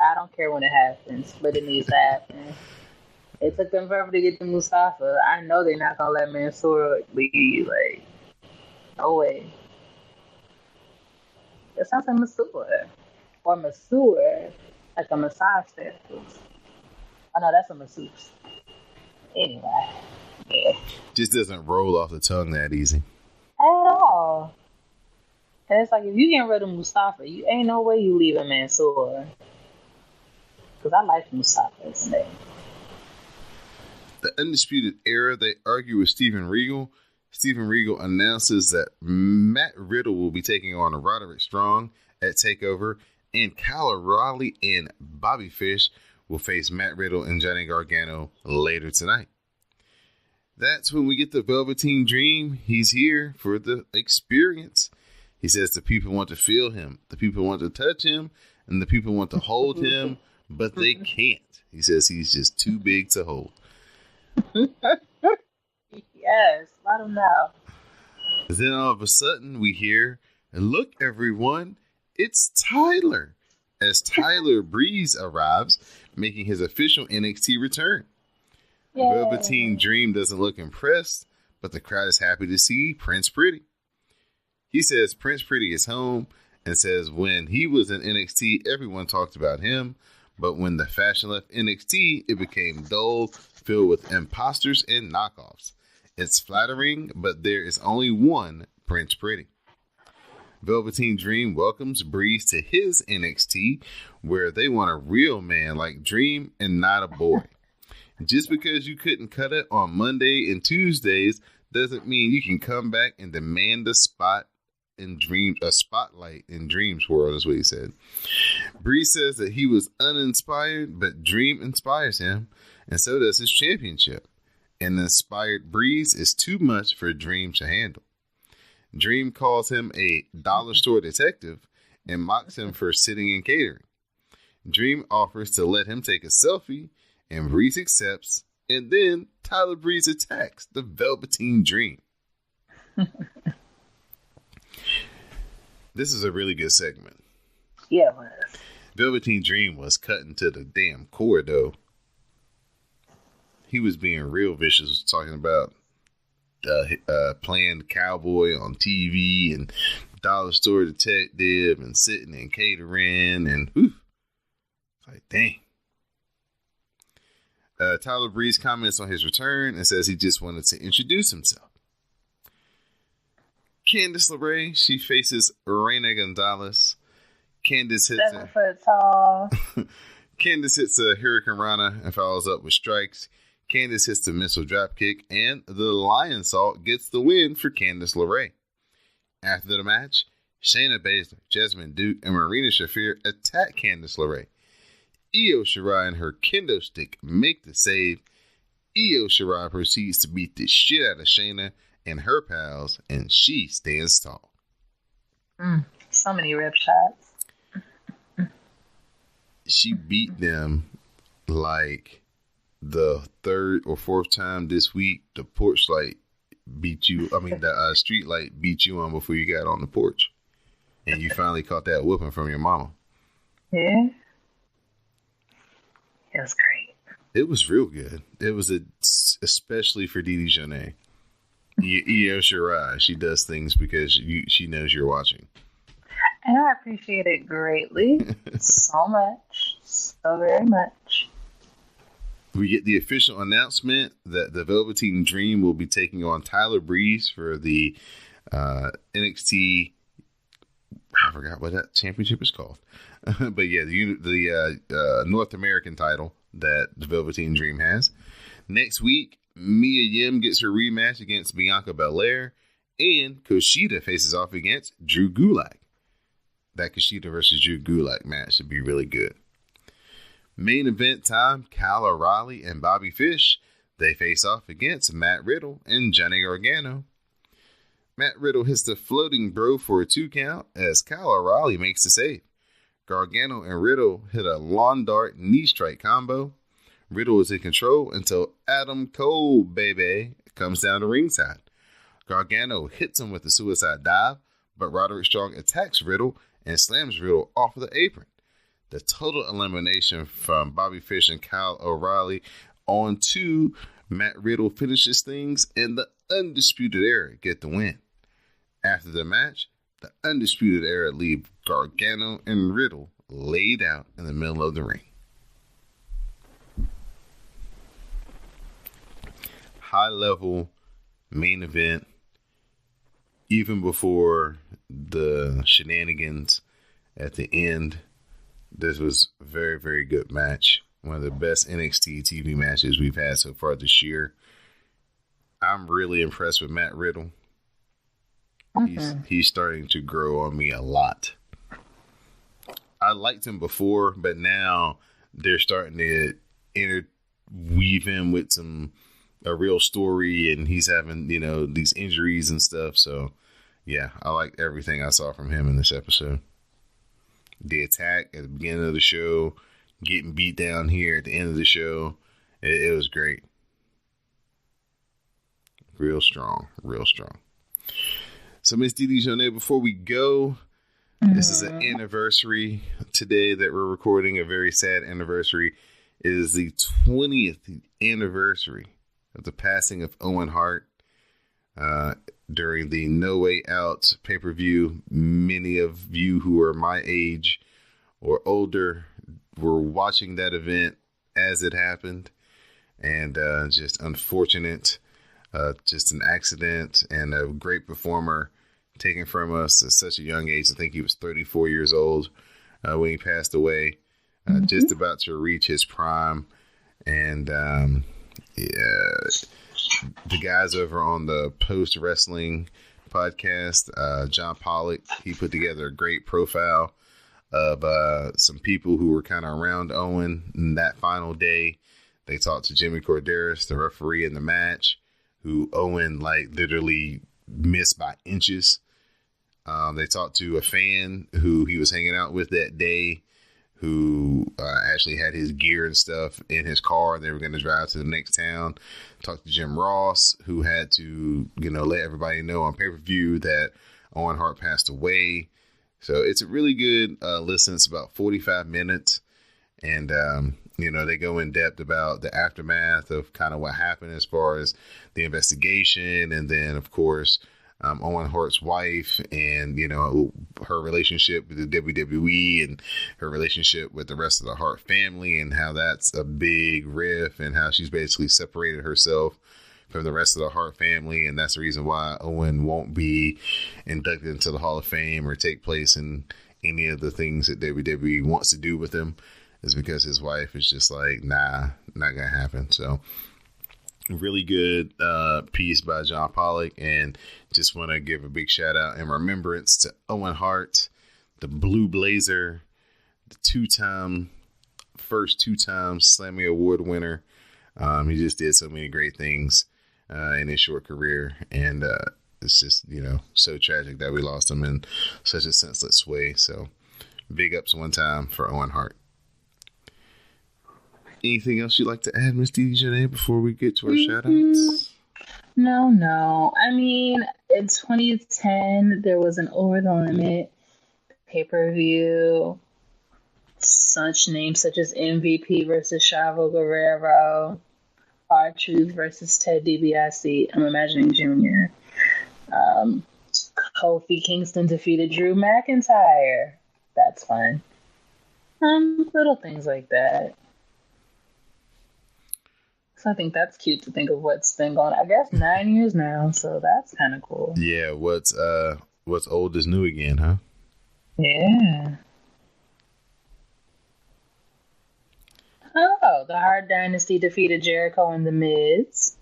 Speaker 5: I don't care when it happens, but it needs to happen. It took them forever to get to Mustafa. I know they're not going to let Mansoor leave. Like, no way. It sounds like Mansoor. Or Mansoor, like a massage therapist. Oh, no, that's a masseuse. Anyway. Yeah.
Speaker 4: Just doesn't roll off the tongue that easy.
Speaker 5: At all. And it's like, if you get rid of Mustafa, you ain't no way you leaving Mansoor. Because I like Mustafa's name.
Speaker 4: The Undisputed Era, they argue with Steven Regal. Steven Regal announces that Matt Riddle will be taking on Roderick Strong at TakeOver, and Kyle O'Reilly and Bobby Fish will face Matt Riddle and Johnny Gargano later tonight. That's when we get the Velveteen Dream. He's here for the experience. He says the people want to feel him, the people want to touch him, and the people want to hold him, but they can't. He says he's just too big to hold.
Speaker 5: Yes, let him know.
Speaker 4: Then all of a sudden we hear, "Look, everyone, it's Tyler," as Tyler Breeze arrives, making his official NXT return.
Speaker 5: Yay.
Speaker 4: Velveteen Dream doesn't look impressed, but the crowd is happy to see Prince Pretty. He says Prince Pretty is home and says when he was in NXT, everyone talked about him, but when the fashion left NXT, it became dull, filled with imposters and knockoffs. It's flattering, but there is only one Prince Pretty. Velveteen Dream welcomes Breeze to his NXT, where they want a real man like Dream and not a boy. Just because you couldn't cut it on Monday and Tuesdays doesn't mean you can come back and demand a spotlight in Dream's world, is what he said. Breeze says that he was uninspired, but Dream inspires him, and so does his championship. An inspired Breeze is too much for Dream to handle. Dream calls him a dollar store detective and mocks him for sitting and catering. Dream offers to let him take a selfie, and Breeze accepts, and then Tyler Breeze attacks the Velveteen Dream. This is a really good segment.
Speaker 5: Yeah, it was.
Speaker 4: Velveteen Dream was cutting to the damn core, though. He was being real vicious, talking about playing cowboy on TV and dollar store detective and sitting and catering and whew. Like, dang. Tyler Breeze comments on his return and says he just wanted to introduce himself. Candice LeRae, she faces Reina Gonzalez. Candice hits
Speaker 5: 7 foot tall.
Speaker 4: Candice hits a Hurricane Rana and follows up with strikes. Candice hits the missile dropkick, and the Lion Salt gets the win for Candice LeRae. After the match, Shayna Baszler, Jasmine Duke, and Marina Shafir attack Candice LeRae. Io Shirai and her kendo stick make the save. Io Shirai proceeds to beat the shit out of Shayna and her pals, and she stands tall.
Speaker 5: So many rip shots.
Speaker 4: She beat them like the third or fourth time this week. The porch light beat you. The street light beat you on before you got on the porch, and you finally caught that whooping from your mama.
Speaker 5: Yeah, it was great.
Speaker 4: It was real good. It was especially for Didi Jonay. Io Shirai, she does things because she knows you're watching.
Speaker 5: And I appreciate it greatly. So much. So very much.
Speaker 4: We get the official announcement that the Velveteen Dream will be taking on Tyler Breeze for the NXT. I forgot what that championship is called. But yeah, the North American title that the Velveteen Dream has. Next week, Mia Yim gets her rematch against Bianca Belair, and Kushida faces off against Drew Gulak. That Kushida versus Drew Gulak match should be really good. Main event time, Kyle O'Reilly and Bobby Fish, they face off against Matt Riddle and Johnny Gargano. Matt Riddle hits the floating bro for a 2 count as Kyle O'Reilly makes the save. Gargano and Riddle hit a lawn dart knee strike combo. Riddle is in control until Adam Cole, baby, comes down to ringside. Gargano hits him with a suicide dive, but Roderick Strong attacks Riddle and slams Riddle off of the apron. The total elimination from Bobby Fish and Kyle O'Reilly on 2. Matt Riddle finishes things, and the Undisputed Era get the win. After the match, the Undisputed Era leave Gargano and Riddle laid out in the middle of the ring. High level main event, even before the shenanigans at the end. This was a very, very good match. One of the best NXT TV matches we've had so far this year. I'm really impressed with Matt Riddle. He's starting to grow on me a lot. I liked him before, but now they're starting to interweave him with a real story, and he's having, these injuries and stuff. So, yeah, I liked everything I saw from him in this episode. The attack at the beginning of the show, getting beat down here at the end of the show, it was great. Real strong, real strong. So, Miss Didi Jonay, before we go, this is an anniversary today that we're recording, a very sad anniversary. It is the 20th anniversary of the passing of Owen Hart during the No Way Out pay-per-view. Many of you who are my age or older were watching that event as it happened, and just unfortunate, just an accident, and a great performer taken from us at such a young age. I think he was 34 years old when he passed away, just about to reach his prime. And the guys over on the Post Wrestling podcast, John Pollock, he put together a great profile of some people who were kind of around Owen in that final day. They talked to Jimmy Corderas, the referee in the match, who Owen literally missed by inches. They talked to a fan who he was hanging out with that day, who actually had his gear and stuff in his car. They were going to drive to the next town. Talked to Jim Ross, who had to, let everybody know on pay-per-view that Owen Hart passed away. So it's a really good listen. It's about 45 minutes. And, they go in depth about the aftermath of kind of what happened as far as the investigation. And then, of course, Owen Hart's wife and, her relationship with the WWE and her relationship with the rest of the Hart family, and how that's a big riff, and how she's basically separated herself from the rest of the Hart family. And that's the reason why Owen won't be inducted into the Hall of Fame or take place in any of the things that WWE wants to do with him, is because his wife is just like, nah, not gonna happen. So really good piece by John Pollock, and just want to give a big shout out in remembrance to Owen Hart, the Blue Blazer, the first two-time Slammy Award winner. He just did so many great things in his short career, and it's just, so tragic that we lost him in such a senseless way. So big ups one time for Owen Hart. Anything else you'd like to add, Miss Didi Jonay, before we get to our shout-outs?
Speaker 5: No. I mean, in 2010, there was an Over the Limit pay-per-view. Names such as MVP versus Chavo Guerrero, R-Truth versus Ted DiBiase. I'm imagining Jr. Kofi Kingston defeated Drew McIntyre. That's fun. Little things like that. So I think that's cute to think of what's been going on. I guess 9 years now, so that's kind of cool.
Speaker 4: Yeah, what's old is new again, huh?
Speaker 5: Yeah. Oh, the Hart Dynasty defeated Jericho and The Miz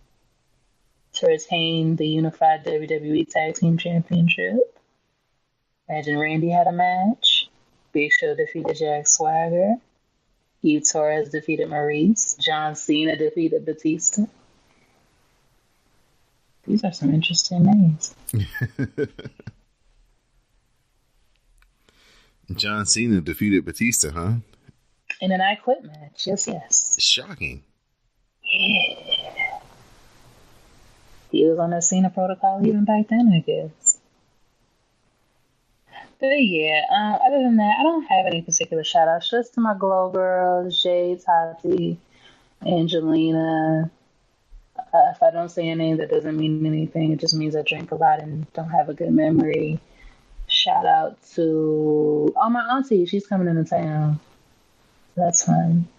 Speaker 5: to retain the unified WWE Tag Team Championship. Imagine Randy had a match. Big Show defeated Jack Swagger. Eve Torres defeated Maurice. John Cena defeated Batista. These are some interesting names.
Speaker 4: John Cena defeated Batista, huh?
Speaker 5: In an I Quit match. Yes.
Speaker 4: Shocking.
Speaker 5: Yeah. He was on that Cena protocol even back then, I guess. But yeah, other than that, I don't have any particular shout outs. Just to my Glow girls, Jay, Tati, Angelina. If I don't say a name, that doesn't mean anything. It just means I drink a lot and don't have a good memory. Shout out to my auntie. She's coming into town. That's fun.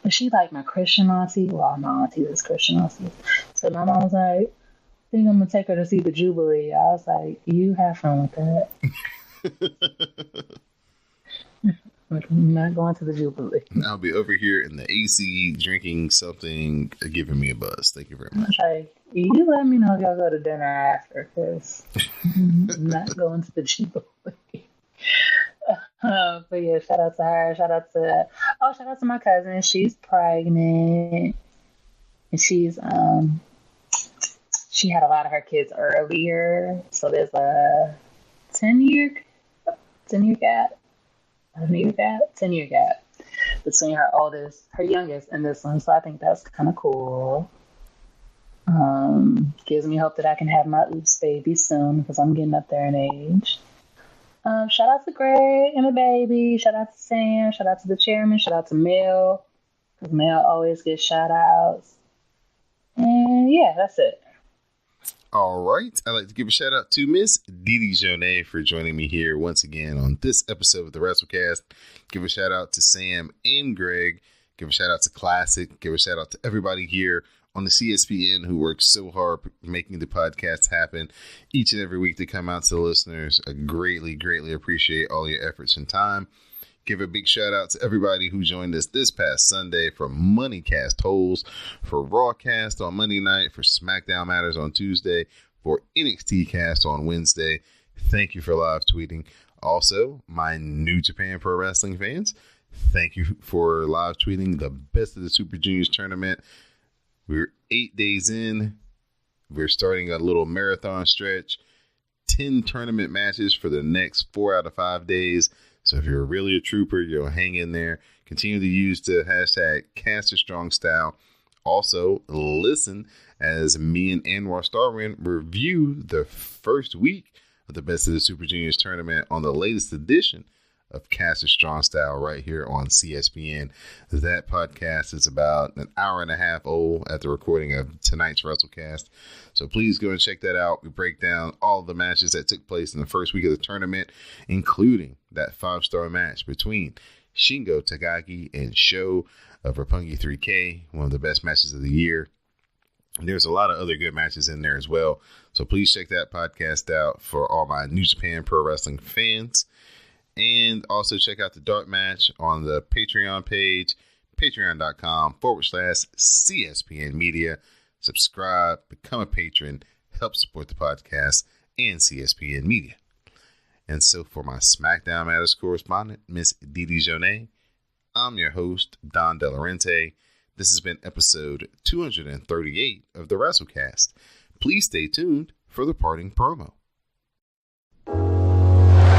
Speaker 5: But she like my Christian auntie. Well, all my aunties is Christian aunties. So my mom was like, I think I'm going to take her to see the Jubilee. I was like, you have fun with that. I'm not going to the Jubilee.
Speaker 4: I'll be over here in the AC drinking something, giving me a buzz. Thank you very much.
Speaker 5: Like, you let me know if y'all go to dinner after, because I'm not going to the Jubilee. But yeah, shout out to her. Shout out to my cousin. She's pregnant, and she's she had a lot of her kids earlier, so there's a 10-year gap between her youngest, and this one. So I think that's kind of cool. Gives me hope that I can have my oops baby soon because I'm getting up there in age. Shout out to Greg and the baby. Shout out to Sam. Shout out to the chairman. Shout out to Mel, because Mel always gets shout outs. And yeah, that's it.
Speaker 4: All right. I'd like to give a shout out to Miss Didi Jonet for joining me here once again on this episode of the WrassleCast. Give a shout out to Sam and Greg. Give a shout out to Classic. Give a shout out to everybody here on the CSPN who works so hard making the podcast happen each and every week to come out to the listeners. I greatly, greatly appreciate all your efforts and time. Give a big shout out to everybody who joined us this past Sunday for MoneyCast Holes, for Rawcast on Monday night, for SmackDown Matters on Tuesday, for NXT Cast on Wednesday. Thank you for live tweeting. Also, my New Japan Pro Wrestling fans, thank you for live tweeting the Best of the Super Juniors tournament. We're 8 days in. We're starting a little marathon stretch. 10 tournament matches for the next 4 out of 5 days. So if you're really a trooper, you'll hang in there. Continue to use the hashtag CasterStrongStyle. Also, listen as me and Anwar Starwin review the first week of the Best of the Super Juniors tournament on the latest edition of Caster Strong Style right here on CSPN. That podcast is about an hour and a half old at the recording of tonight's WrassleCast. So please go and check that out. We break down all of the matches that took place in the first week of the tournament, including that 5-star match between Shingo Takagi and Sho of Roppongi 3K, one of the best matches of the year. And there's a lot of other good matches in there as well. So please check that podcast out for all my New Japan Pro Wrestling fans. And also check out the Dark Match on the Patreon page, patreon.com/CSPN Media. Subscribe, become a patron, help support the podcast and CSPN Media. And so for my SmackDown Matters correspondent, Miss Didi Jonet, I'm your host, Don DeLaurente. This has been episode 238 of the WrassleCast. Please stay tuned for the parting promo.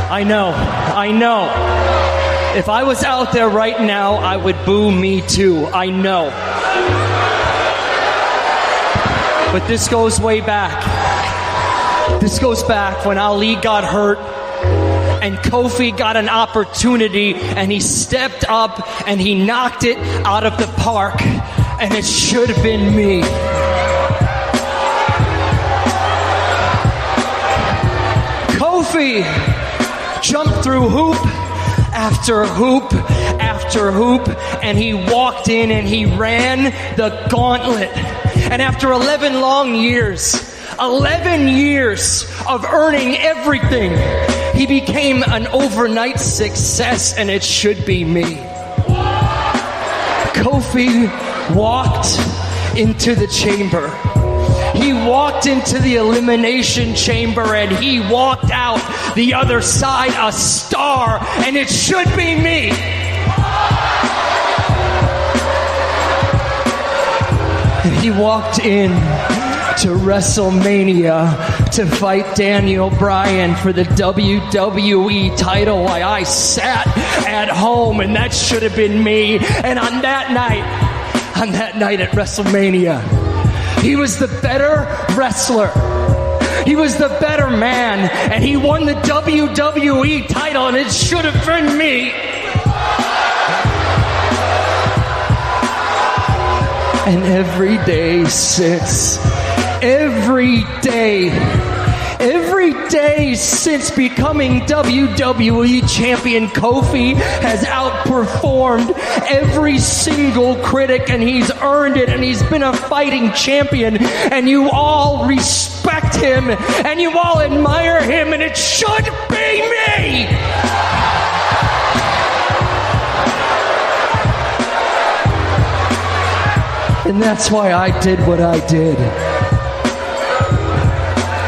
Speaker 8: I know. If I was out there right now, I would boo me too. I know. But this goes way back. This goes back when Ali got hurt and Kofi got an opportunity and he stepped up and he knocked it out of the park, and it should have been me. Kofi jumped through hoop after hoop after hoop, and he walked in and he ran the gauntlet. And after 11 long years, 11 years of earning everything, he became an overnight success, and it should be me. Kofi walked into the chamber. He walked into the elimination chamber and he walked out the other side a star, and it should be me. And he walked in to WrestleMania to fight Daniel Bryan for the WWE title while I sat at home, and that should have been me. And on that night at WrestleMania, he was the better wrestler. He was the better man, and he won the WWE title, and it should have been me. And every day since becoming WWE champion, Kofi has outperformed every single critic, and he's earned it, and he's been a fighting champion, and you all respect him, and you all admire him, and it should be me! And that's why I did what I did.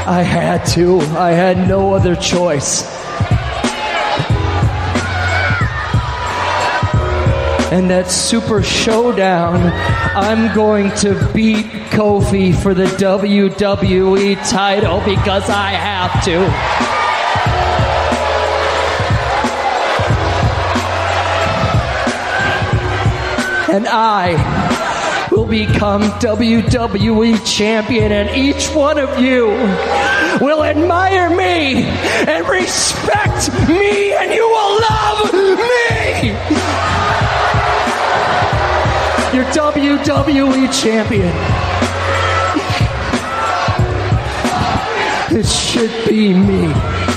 Speaker 8: I had to. I had no other choice. And that Super Showdown, I'm going to beat Kofi for the WWE title because I have to. And I will become WWE champion, and each one of you will admire me and respect me, and you will love me. Your WWE champion. It should be me.